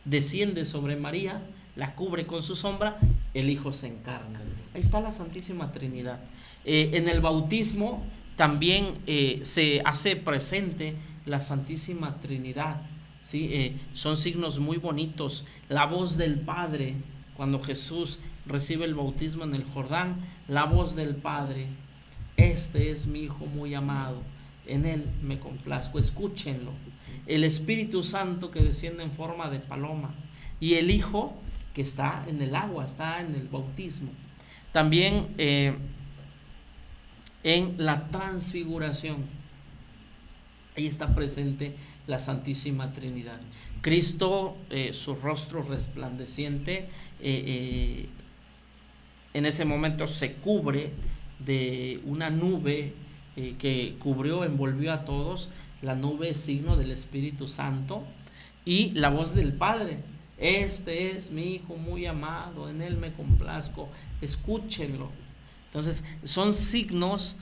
desciende sobre María, la cubre con su sombra, el Hijo se encarna. Ahí está la Santísima Trinidad. En el bautismo también se hace presente la Santísima Trinidad, ¿sí? Son signos muy bonitos. La voz del Padre, cuando Jesús recibe el bautismo en el Jordán, la voz del Padre, este es mi Hijo muy amado, en él me complazco, escúchenlo. El Espíritu Santo que desciende en forma de paloma, y el Hijo que está en el agua, está en el bautismo. También en la transfiguración, ahí está presente la Santísima Trinidad. Cristo, su rostro resplandeciente, en ese momento se cubre de una nube que envolvió a todos, la nube es signo del Espíritu Santo, y la voz del Padre: este es mi Hijo muy amado, en él me complazco, escúchenlo. Entonces son signos,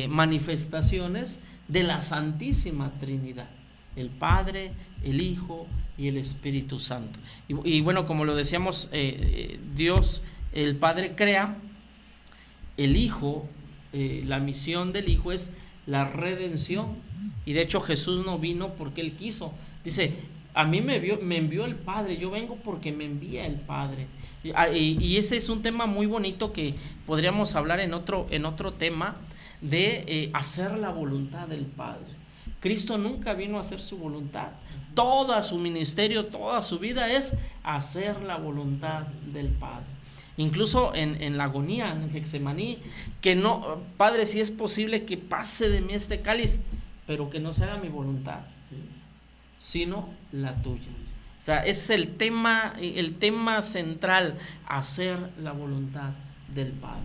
manifestaciones de la Santísima Trinidad, el Padre, el Hijo y el Espíritu Santo. Y bueno, como lo decíamos, Dios, el Padre crea, el Hijo, la misión del Hijo es la redención, y de hecho Jesús no vino porque Él quiso. Dice: a mí me envió el Padre, yo vengo porque me envía el Padre. Y ese es un tema muy bonito que podríamos hablar en otro tema, de hacer la voluntad del Padre. Cristo nunca vino a hacer su voluntad. Toda su ministerio, toda su vida es hacer la voluntad del Padre. Incluso en la agonía, en Getsemaní, que no: Padre, si es posible que pase de mí este cáliz, pero que no sea mi voluntad, sino la tuya. O sea, es el tema central, hacer la voluntad del Padre.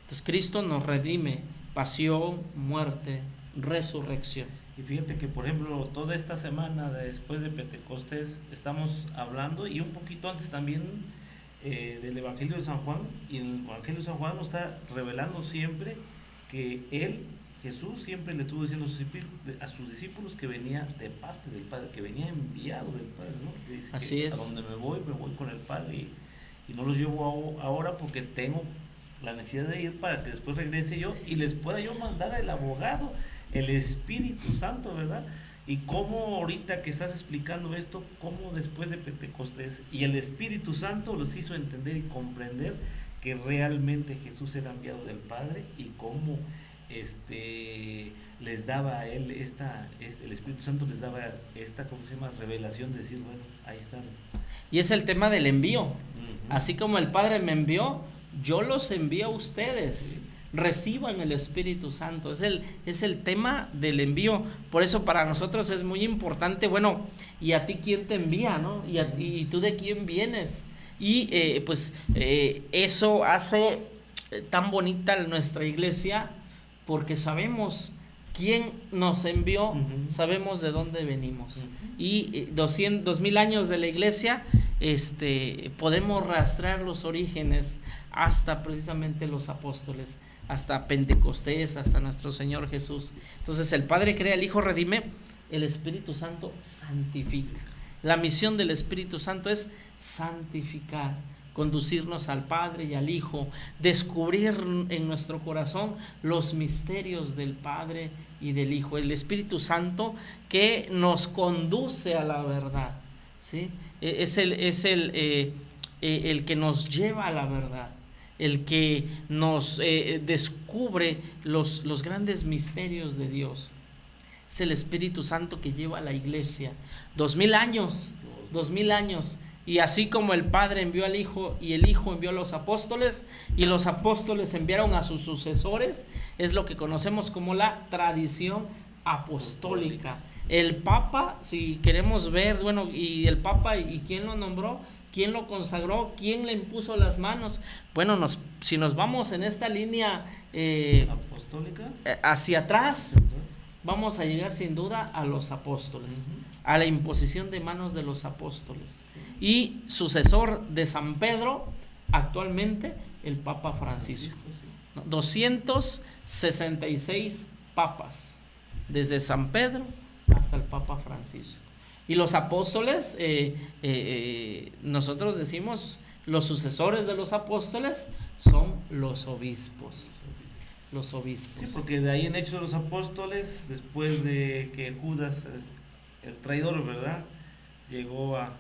Entonces Cristo nos redime: pasión, muerte, resurrección. Y fíjate que, por ejemplo, toda esta semana después de Pentecostés estamos hablando, y un poquito antes también, del Evangelio de San Juan, y en el Evangelio de San Juan nos está revelando siempre que Jesús siempre le estuvo diciendo a sus discípulos que venía de parte del Padre, que venía enviado del Padre, ¿no? Que dice: así que es. A donde me voy con el Padre, y no los llevo ahora porque tengo la necesidad de ir para que después regrese yo y les pueda yo mandar al abogado, el Espíritu Santo, ¿verdad? Y cómo ahorita que estás explicando esto, cómo después de Pentecostés y el Espíritu Santo los hizo entender y comprender que realmente Jesús era enviado del Padre, y cómo les daba a él el Espíritu Santo les daba esta, ¿cómo se llama?, revelación de decir: bueno, ahí están. Y es el tema del envío. Así como el Padre me envió, yo los envío a ustedes. Sí. Reciban el Espíritu Santo. Es el tema del envío. Por eso para nosotros es muy importante. Bueno, ¿y a ti quién te envía, no? ¿Y tú de quién vienes? Y eso hace tan bonita nuestra iglesia, porque sabemos quién nos envió, sabemos de dónde venimos. Y 2000 años de la iglesia, podemos rastrear los orígenes hasta precisamente los apóstoles, hasta Pentecostés, hasta nuestro Señor Jesús. Entonces el Padre crea, el Hijo redime, el Espíritu Santo santifica. La misión del Espíritu Santo es santificar, conducirnos al Padre y al Hijo, descubrir en nuestro corazón los misterios del Padre y del Hijo. El Espíritu Santo que nos conduce a la verdad, ¿sí? Es el que nos lleva a la verdad, el que nos descubre los grandes misterios de Dios. Es el Espíritu Santo que lleva a la iglesia 2000 años. Y así como el Padre envió al Hijo y el Hijo envió a los apóstoles y los apóstoles enviaron a sus sucesores, es lo que conocemos como la tradición apostólica. El Papa, si queremos ver, bueno, y el Papa, ¿y quién lo nombró? ¿Quién lo consagró? ¿Quién le impuso las manos? Bueno, si nos vamos en esta línea apostólica hacia atrás, vamos a llegar sin duda a los apóstoles, a la imposición de manos de los apóstoles. Y sucesor de San Pedro, actualmente el Papa Francisco. 266 papas, desde San Pedro hasta el Papa Francisco. Y los apóstoles, nosotros decimos, los sucesores de los apóstoles son los obispos. Los obispos. Sí, porque de ahí en Hechos de los Apóstoles, después de que Judas, el traidor, ¿verdad?, llegó a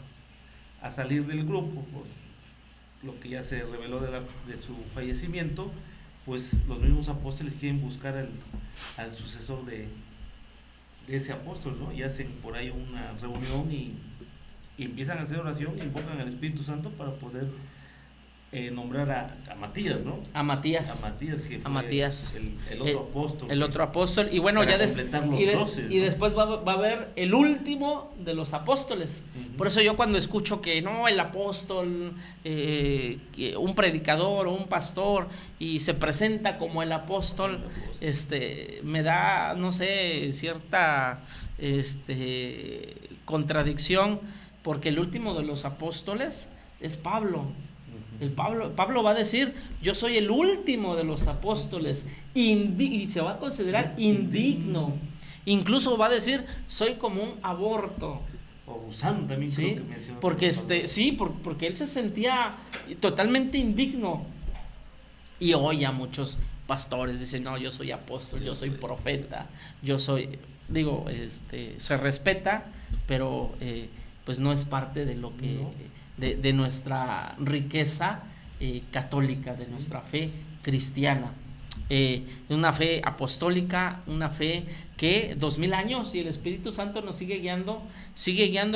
salir del grupo por lo que ya se reveló de su fallecimiento, pues los mismos apóstoles quieren buscar al sucesor de ese apóstol, ¿no? Y hacen por ahí una reunión y empiezan a hacer oración, invocan al Espíritu Santo para poder nombrar a Matías, ¿no? A Matías. A Matías, que fue a Matías. El otro apóstol. El otro apóstol. Y bueno, para ya completar los 12, ¿no? y después va a haber el último de los apóstoles. Por eso yo cuando escucho que no, el apóstol, que un predicador o un pastor y se presenta como el apóstol, me da, no sé, cierta contradicción, porque el último de los apóstoles es Pablo. Pablo va a decir, yo soy el último de los apóstoles, y se va a considerar indigno. Incluso va a decir, soy como un aborto. O gusano también, ¿sí? Creo que mencionó. Porque porque él se sentía totalmente indigno. Y hoy a muchos pastores dicen, no, yo soy apóstol, yo soy profeta, yo soy, se respeta, pero pues no es parte de lo que, de nuestra riqueza católica, de nuestra fe cristiana. Una fe apostólica, una fe que 2000 años y el Espíritu Santo nos sigue guiando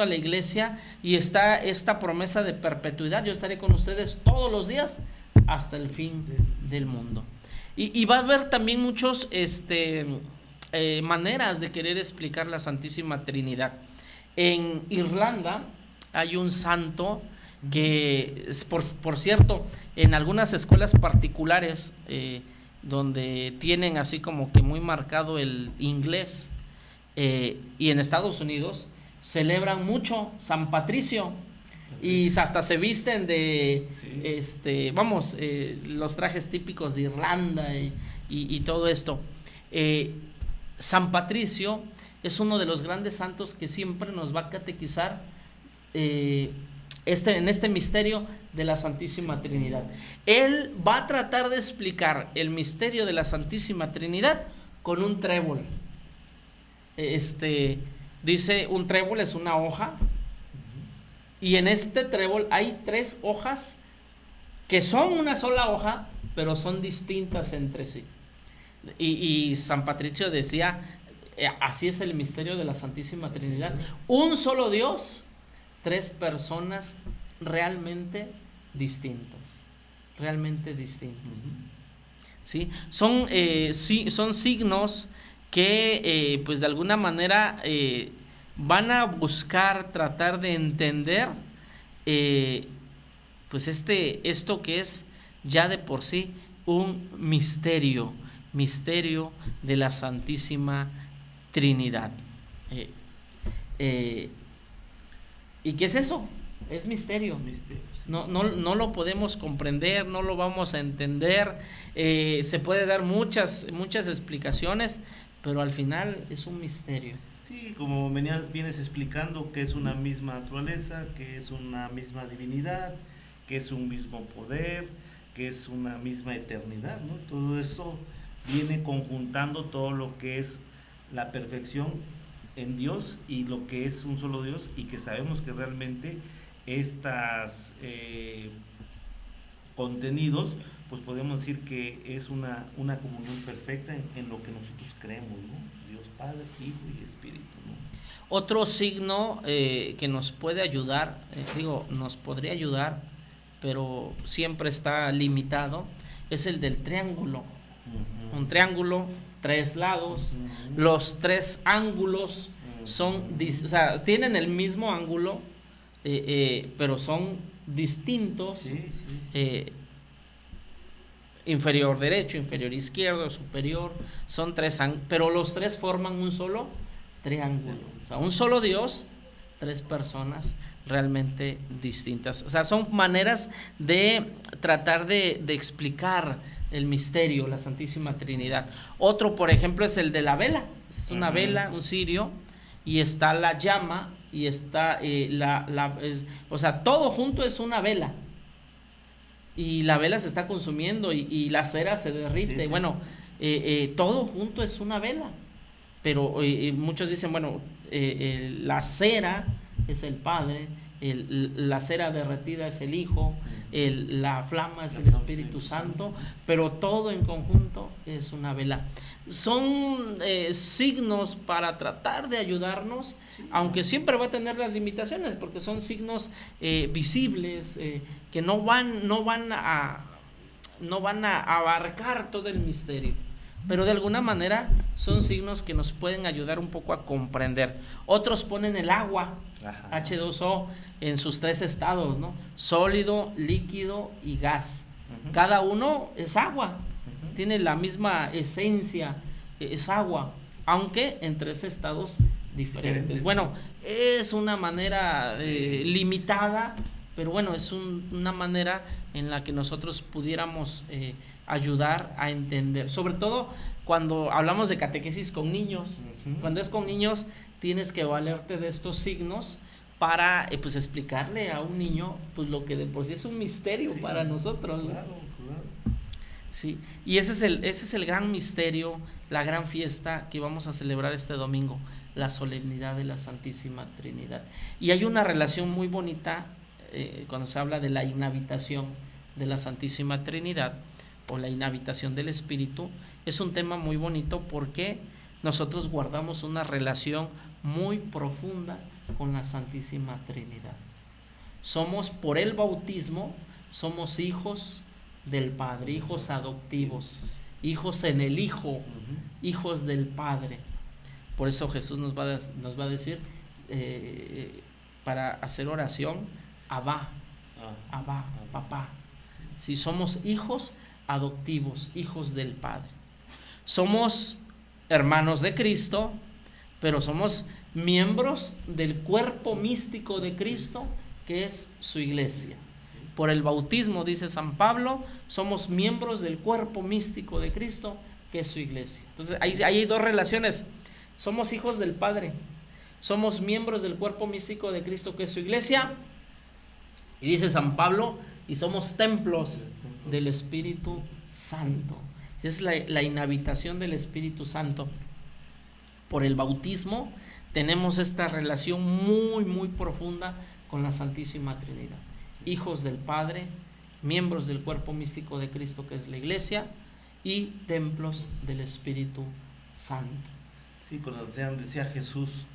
a la iglesia, y está esta promesa de perpetuidad: yo estaré con ustedes todos los días hasta el fin del mundo. Y va a haber también muchos maneras de querer explicar la Santísima Trinidad. En Irlanda hay un santo que, por cierto, en algunas escuelas particulares donde tienen así como que muy marcado el inglés, y en Estados Unidos celebran mucho San Patricio, y hasta se visten de los trajes típicos de Irlanda y todo esto. San Patricio es uno de los grandes santos que siempre nos va a catequizar en este misterio de la Santísima Trinidad. Él va a tratar de explicar el misterio de la Santísima Trinidad con un trébol. Dice, un trébol es una hoja, y en este trébol hay 3 hojas que son una sola hoja, pero son distintas entre sí. Y San Patricio decía, así es el misterio de la Santísima Trinidad: un solo Dios, 3 personas realmente distintas, ¿sí? Son signos que pues de alguna manera van a buscar tratar de entender pues esto que es ya de por sí un misterio de la Santísima Trinidad. ¿Y qué es eso? Es misterio. No lo podemos comprender, no lo vamos a entender. Se puede dar muchas explicaciones, pero al final es un misterio. Sí, como vienes explicando, que es una misma naturaleza, que es una misma divinidad, que es un mismo poder, que es una misma eternidad, ¿no? Todo esto viene conjuntando todo lo que es la perfección en Dios y lo que es un solo Dios, y que sabemos que realmente estas contenidos, pues podemos decir que es una comunión perfecta en lo que nosotros creemos, ¿no? Dios Padre, Hijo y Espíritu, ¿no? Otro signo que nos puede ayudar, nos podría ayudar, pero siempre está limitado, es el del triángulo. Uh-huh. Un triángulo, 3 lados, uh-huh. Los 3 ángulos tienen el mismo ángulo, pero son distintos. Sí. Inferior derecho, inferior izquierdo, superior, son 3 ángulos, pero los 3 forman un solo triángulo. O sea, un solo Dios, 3 personas realmente distintas. O sea, son maneras de tratar de explicar el misterio, la Santísima Trinidad. Otro, por ejemplo, es el de la vela. Es una vela, un cirio, y está la llama, y está o sea, todo junto es una vela. Y la vela se está consumiendo y la cera se derrite. Sí. Bueno, todo junto es una vela. Pero muchos dicen, bueno, la cera es el Padre, la cera derretida es el Hijo, la flama es el Espíritu Santo, pero todo en conjunto es una vela. Son signos para tratar de ayudarnos, aunque siempre va a tener las limitaciones, porque son signos visibles, que no van a abarcar todo el misterio, pero de alguna manera son signos que nos pueden ayudar un poco a comprender. Otros ponen el agua, H2O, en sus 3 estados, ¿no? Sólido, líquido y gas. Cada uno es agua, tiene la misma esencia, es agua, aunque en 3 estados diferentes. Bueno, es una manera limitada, pero bueno, es una manera en la que nosotros pudiéramos ayudar a entender, sobre todo cuando hablamos de catequesis con niños. Cuando es con niños tienes que valerte de estos signos para pues explicarle a un niño pues lo que de por sí es un misterio para nosotros. Claro. Sí, y ese es el gran misterio, la gran fiesta que vamos a celebrar este domingo, la solemnidad de la Santísima Trinidad. Y hay una relación muy bonita cuando se habla de la inhabitación de la Santísima Trinidad o la inhabitación del Espíritu. Es un tema muy bonito porque nosotros guardamos una relación muy profunda con la Santísima Trinidad. Somos, por el bautismo, somos hijos del Padre, hijos adoptivos, hijos en el Hijo, hijos del Padre. Por eso Jesús nos va a decir para hacer oración, Abba, papá. Si somos hijos adoptivos, hijos del Padre. Somos hermanos de Cristo, pero somos miembros del cuerpo místico de Cristo, que es su iglesia. Por el bautismo, dice San Pablo, somos miembros del cuerpo místico de Cristo, que es su iglesia. Entonces, ahí hay 2 relaciones. Somos hijos del Padre, somos miembros del cuerpo místico de Cristo, que es su iglesia, y dice San Pablo, y somos templos del Espíritu Santo. Es la inhabitación del Espíritu Santo. Por el bautismo tenemos esta relación muy, muy profunda con la Santísima Trinidad. Hijos del Padre, miembros del cuerpo místico de Cristo, que es la iglesia, y templos del Espíritu Santo. Sí, cuando decía Jesús,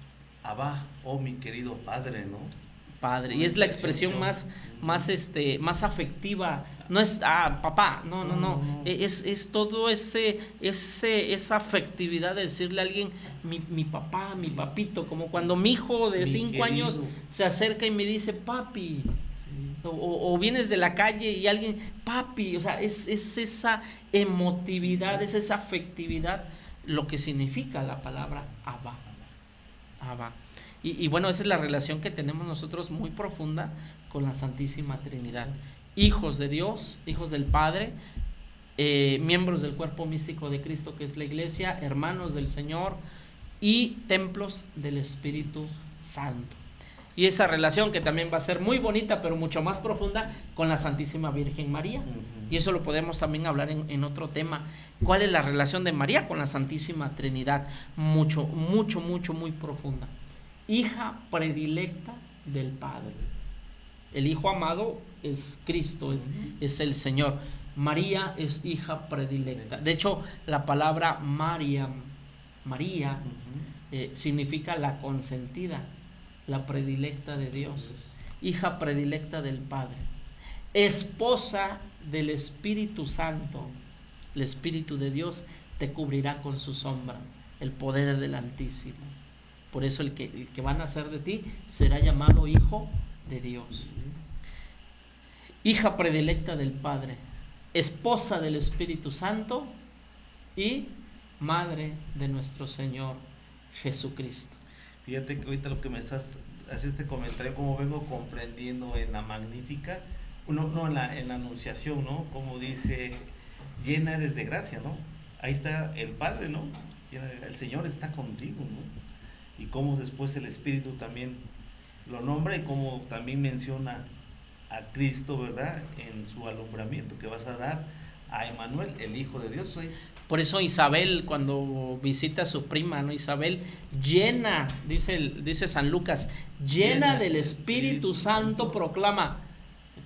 Abba, oh mi querido Padre, ¿no? Padre, y es la expresión más afectiva. No es papá, no. Es todo esa afectividad de decirle a alguien mi papá, mi papito, como cuando mi hijo de 5 años se acerca y me dice papi. O vienes de la calle y alguien, papi, o sea, es esa emotividad, es esa afectividad lo que significa la palabra Abba. Y bueno, esa es la relación que tenemos nosotros muy profunda con la Santísima Trinidad. Hijos de Dios, hijos del Padre, miembros del cuerpo místico de Cristo, que es la iglesia, hermanos del Señor y templos del Espíritu Santo. Y esa relación que también va a ser muy bonita, pero mucho más profunda, con la Santísima Virgen María. Y eso lo podemos también hablar en otro tema. ¿Cuál es la relación de María con la Santísima Trinidad? Mucho, muy profunda. Hija predilecta del Padre. El Hijo amado es Cristo, es el Señor. María es hija predilecta. De hecho, la palabra María significa la consentida, la predilecta de Dios, hija predilecta del Padre, esposa del Espíritu Santo. El Espíritu de Dios te cubrirá con su sombra, el poder del Altísimo. Por eso el que va a nacer de ti será llamado Hijo de Dios. Hija predilecta del Padre, esposa del Espíritu Santo y madre de nuestro Señor Jesucristo. Fíjate que ahorita lo que me estás haciendo este comentario, como vengo comprendiendo en la Magnífica, en la Anunciación, ¿no? Como dice, llena eres de gracia, ¿no? Ahí está el Padre, ¿no? El Señor está contigo, ¿no? Y cómo después el Espíritu también lo nombra y cómo también menciona a Cristo, ¿verdad? En su alumbramiento que vas a dar a Emmanuel, el Hijo de Dios. Por eso Isabel, cuando visita a su prima, ¿no? Isabel, llena, dice San Lucas, llena del Espíritu Santo, proclama: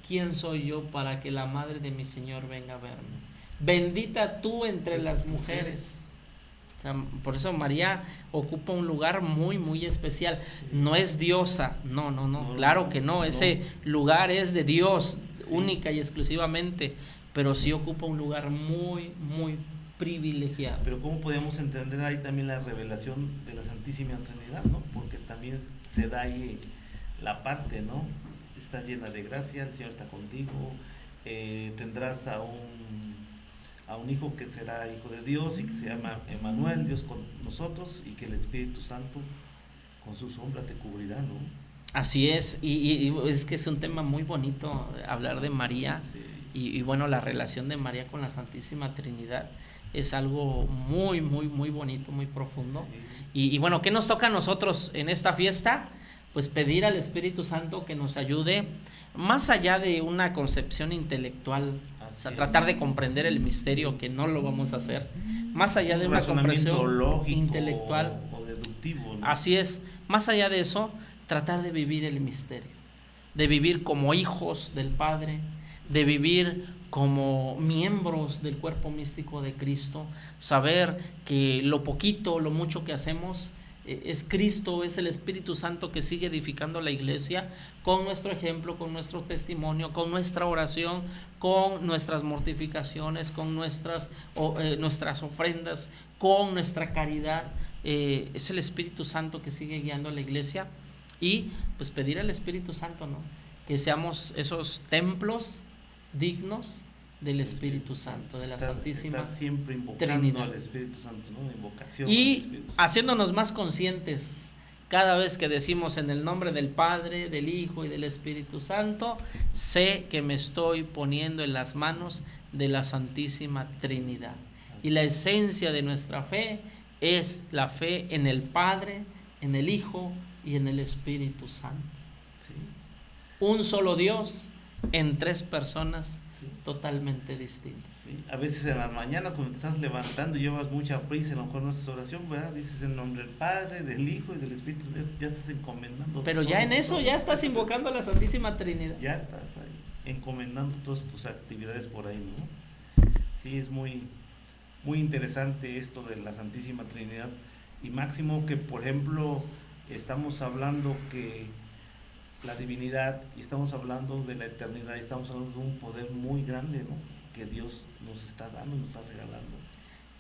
¿quién soy yo para que la madre de mi Señor venga a verme? Bendita tú entre las mujeres. O sea, por eso María ocupa un lugar muy, muy especial. No es diosa, no, claro que no. Ese lugar es de Dios, única y exclusivamente, pero sí ocupa un lugar muy, muy privilegiada. Pero ¿cómo podemos entender ahí también la revelación de la Santísima Trinidad, ¿no? Porque también se da ahí la parte, ¿no? Estás llena de gracia, el Señor está contigo, tendrás a un hijo que será hijo de Dios y que se llama Emmanuel, Dios con nosotros, y que el Espíritu Santo con su sombra te cubrirá, ¿no? Así es, y es que es un tema muy bonito hablar de María, sí. Y bueno, la relación de María con la Santísima Trinidad es algo muy, muy, muy bonito, muy profundo. Sí. Y bueno, ¿qué nos toca a nosotros en esta fiesta? Pues pedir al Espíritu Santo que nos ayude, más allá de una concepción intelectual, o sea, tratar de comprender el misterio, que no lo vamos a hacer, más allá de una comprensión lógico, intelectual o deductivo, ¿no? Así es, más allá de eso, tratar de vivir el misterio, de vivir como hijos del Padre, de vivir como miembros del cuerpo místico de Cristo, saber que lo poquito, lo mucho que hacemos es Cristo, es el Espíritu Santo que sigue edificando la iglesia con nuestro ejemplo, con nuestro testimonio, con nuestra oración, con nuestras mortificaciones, con nuestras ofrendas, con nuestra caridad. Es el Espíritu Santo que sigue guiando a la iglesia, y pues pedir al Espíritu Santo, ¿no? Que seamos esos templos dignos del Espíritu Santo, de la Santísima siempre invocando Trinidad al Espíritu Santo, ¿no? Invocación y haciéndonos más conscientes cada vez que decimos en el nombre del Padre, del Hijo y del Espíritu Santo, sé que me estoy poniendo en las manos de la Santísima Trinidad. Y la esencia de nuestra fe es la fe en el Padre, en el Hijo y en el Espíritu Santo. Sí. Un solo Dios en tres personas totalmente distintas. Sí. A veces en las mañanas cuando te estás levantando y llevas mucha prisa, a lo mejor no haces oración, ¿verdad? Dices en nombre del Padre, del Hijo y del Espíritu, ya estás encomendando. Pero ya en eso ya estás invocando a la Santísima Trinidad. Ya estás ahí, encomendando todas tus actividades por ahí, ¿no? Sí, es muy, muy interesante esto de la Santísima Trinidad, y máximo que, por ejemplo, estamos hablando que la divinidad, y estamos hablando de la eternidad, y estamos hablando de un poder muy grande, ¿no? Que Dios nos está dando, nos está regalando.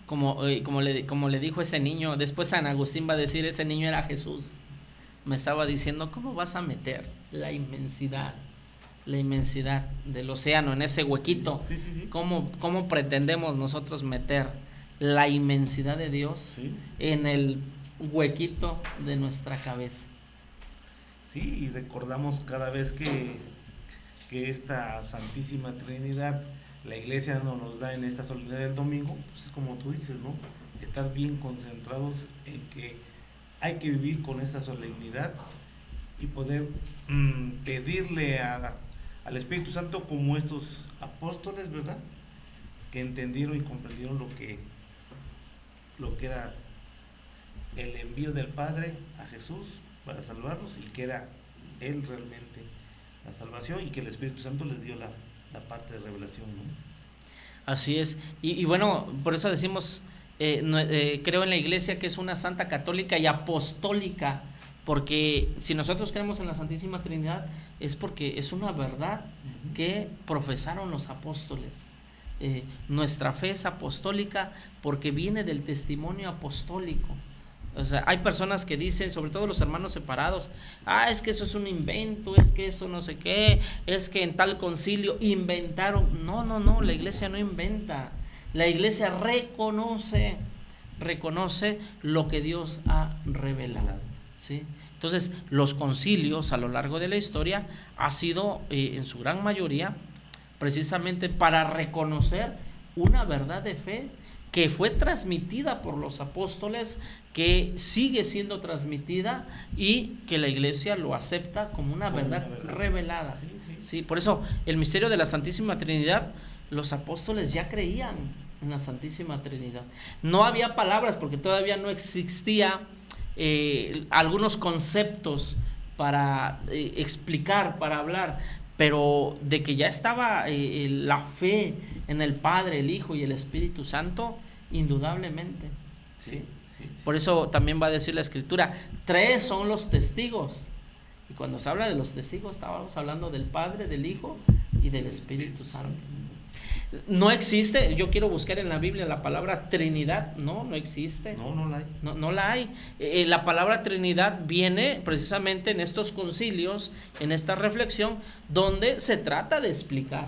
Como le dijo ese niño, después San Agustín va a decir, ese niño era Jesús. Me estaba diciendo, ¿cómo vas a meter la inmensidad del océano en ese huequito? Sí. ¿Cómo pretendemos nosotros meter la inmensidad de Dios en el huequito de nuestra cabeza? Sí, y recordamos cada vez que esta Santísima Trinidad, la iglesia nos da en esta solemnidad del domingo, pues como tú dices, ¿no? Estar bien concentrados en que hay que vivir con esta solemnidad y poder pedirle al Espíritu Santo, como estos apóstoles, ¿verdad? Que entendieron y comprendieron lo que era el envío del Padre a Jesús para salvarnos, y que era Él realmente la salvación, y que el Espíritu Santo les dio la parte de revelación, ¿no? Así es, y bueno, por eso decimos, creo en la iglesia que es una santa, católica y apostólica, porque si nosotros creemos en la Santísima Trinidad es porque es una verdad que profesaron los apóstoles. Nuestra fe es apostólica porque viene del testimonio apostólico. O sea, hay personas que dicen, sobre todo los hermanos separados, es que eso es un invento, es que eso no sé qué, es que en tal concilio inventaron. No, la iglesia no inventa. La iglesia reconoce lo que Dios ha revelado, ¿sí? Entonces, los concilios a lo largo de la historia ha sido, en su gran mayoría, precisamente para reconocer una verdad de fe que fue transmitida por los apóstoles, que sigue siendo transmitida y que la iglesia lo acepta como una verdad revelada. Sí, por eso el misterio de la Santísima Trinidad los apóstoles ya creían en la Santísima Trinidad. No había palabras porque todavía no existía algunos conceptos para explicar, para hablar, pero de que ya estaba la fe en el Padre, el Hijo y el Espíritu Santo, indudablemente. ¿Sí? Por eso también va a decir la Escritura, 3 son los testigos. Y cuando se habla de los testigos, estábamos hablando del Padre, del Hijo y del Espíritu Santo. No existe, yo quiero buscar en la Biblia la palabra Trinidad, no existe. No la hay. No la hay. La palabra Trinidad viene precisamente en estos concilios, en esta reflexión, donde se trata de explicar.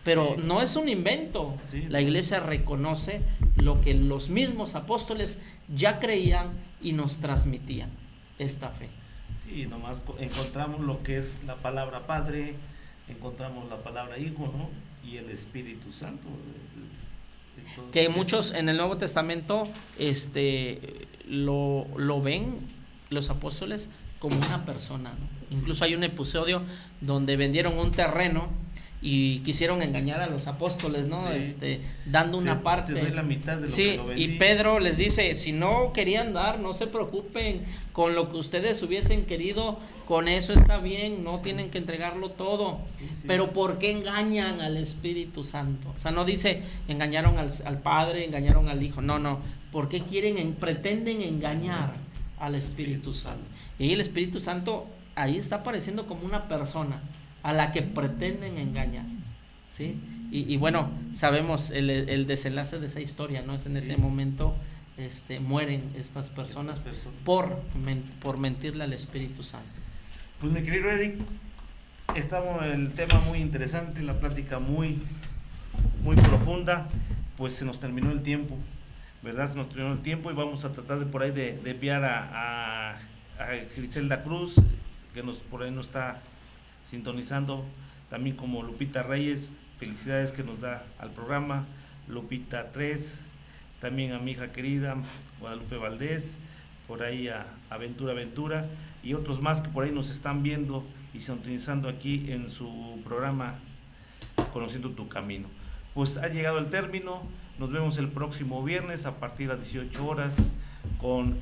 Pero no es un invento. La Iglesia reconoce lo que los mismos apóstoles ya creían y nos transmitían, esta fe. Sí, nomás encontramos lo que es la palabra Padre, encontramos la palabra Hijo, ¿no? Y el Espíritu Santo. Que muchos en el Nuevo Testamento lo ven los apóstoles como una persona, ¿no? Incluso hay un episodio donde vendieron un terreno y quisieron engañar a los apóstoles, ¿no? Dando una parte. Te doy la mitad de lo que lo vendí. Y Pedro les dice, si no querían dar, no se preocupen, con lo que ustedes hubiesen querido, con eso está bien, no tienen que entregarlo todo. Pero ¿por qué engañan al Espíritu Santo? O sea, no dice, engañaron al Padre, engañaron al Hijo, no, ¿por qué pretenden engañar al Espíritu Santo? Y ahí el Espíritu Santo, ahí está apareciendo como una persona a la que pretenden engañar, ¿sí? Y bueno, sabemos el desenlace de esa historia, ¿no? Es en ese momento mueren estas personas por mentirle al Espíritu Santo. Pues mi querido Eric, estamos en el tema muy interesante, la plática muy profunda, pues se nos terminó el tiempo, ¿verdad? Se nos terminó el tiempo y vamos a tratar de por ahí de enviar a Griselda Cruz, que por ahí nos está sintonizando, también como Lupita Reyes, felicidades que nos da al programa, Lupita 3, también a mi hija querida Guadalupe Valdés, por ahí a Ventura y otros más que por ahí nos están viendo y sintonizando aquí en su programa Conociendo tu Camino. Pues ha llegado el término, nos vemos el próximo viernes a partir de las 18 horas con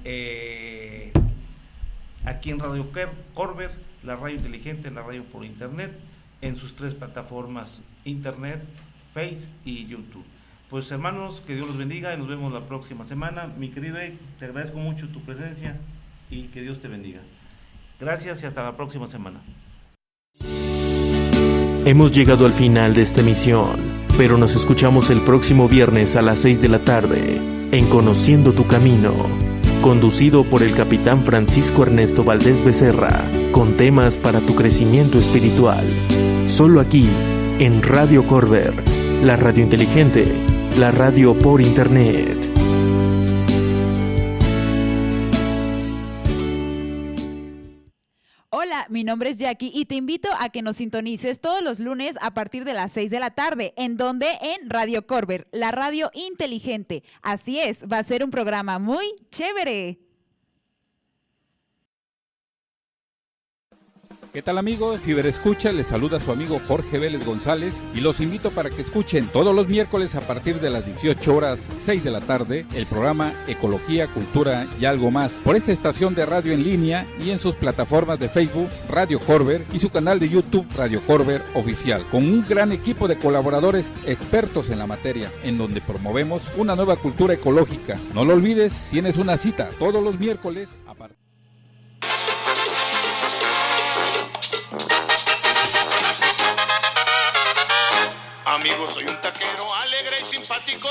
aquí en Radio Corber, la radio inteligente, la radio por internet, en sus 3 plataformas, internet, Face y YouTube. Pues hermanos, que Dios los bendiga y nos vemos la próxima semana. Mi querido Eric, te agradezco mucho tu presencia y que Dios te bendiga. Gracias y hasta la próxima semana. Hemos llegado al final de esta emisión, pero nos escuchamos el próximo viernes a las 6 de la tarde en Conociendo tu Camino, conducido por el capitán Francisco Ernesto Valdés Becerra, con temas para tu crecimiento espiritual. Solo aquí, en Radio Corber, la radio inteligente, la radio por internet. Hola, mi nombre es Jackie y te invito a que nos sintonices todos los lunes a partir de las 6 de la tarde. ¿En donde? En Radio Corber, la radio inteligente. Así es, va a ser un programa muy chévere. ¿Qué tal amigos? Ciberescucha, les saluda su amigo Jorge Vélez González y los invito para que escuchen todos los miércoles a partir de las 18 horas, 6 de la tarde, el programa Ecología, Cultura y Algo Más por esta estación de radio en línea y en sus plataformas de Facebook, Radio Corber y su canal de YouTube, Radio Corber Oficial, con un gran equipo de colaboradores expertos en la materia, en donde promovemos una nueva cultura ecológica. No lo olvides, tienes una cita todos los miércoles a partir. Amigos, soy un taquero alegre y simpático.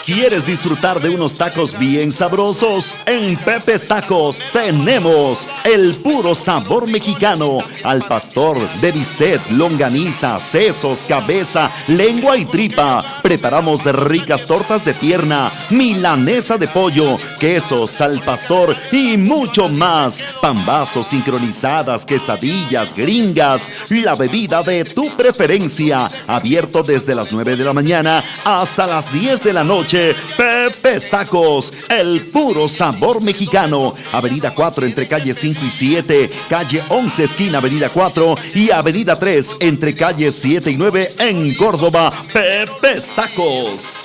¿Quieres disfrutar de unos tacos bien sabrosos? En Pepe's Tacos tenemos el puro sabor mexicano al pastor, de bistec, longaniza, sesos, cabeza, lengua y tripa. Preparamos ricas tortas de pierna, milanesa de pollo, quesos al pastor y mucho más. Pambazos, sincronizadas, quesadillas, gringas, la bebida de tu preferencia. Abierto desde las 9 de la mañana hasta las 10 de la noche. noche, Pepe's Tacos, el puro sabor mexicano. Avenida 4 entre calle 5 y 7, calle 11 esquina Avenida 4 y Avenida 3 entre calles 7 y 9 en Córdoba. Pepe's Tacos.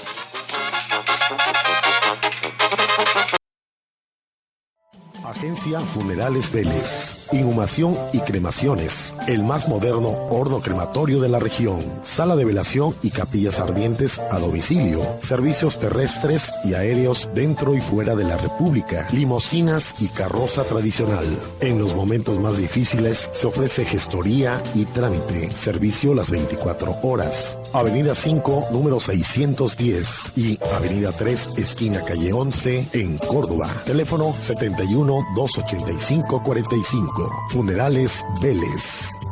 Agencia Funerales Vélez. Inhumación y cremaciones. El más moderno horno crematorio de la región. Sala de velación y capillas ardientes a domicilio. Servicios terrestres y aéreos dentro y fuera de la República. Limosinas y carroza tradicional. En los momentos más difíciles se ofrece gestoría y trámite. Servicio las 24 horas. Avenida 5, número 610 y Avenida 3, esquina calle 11 en Córdoba. Teléfono 71 285 45. Funerales Vélez.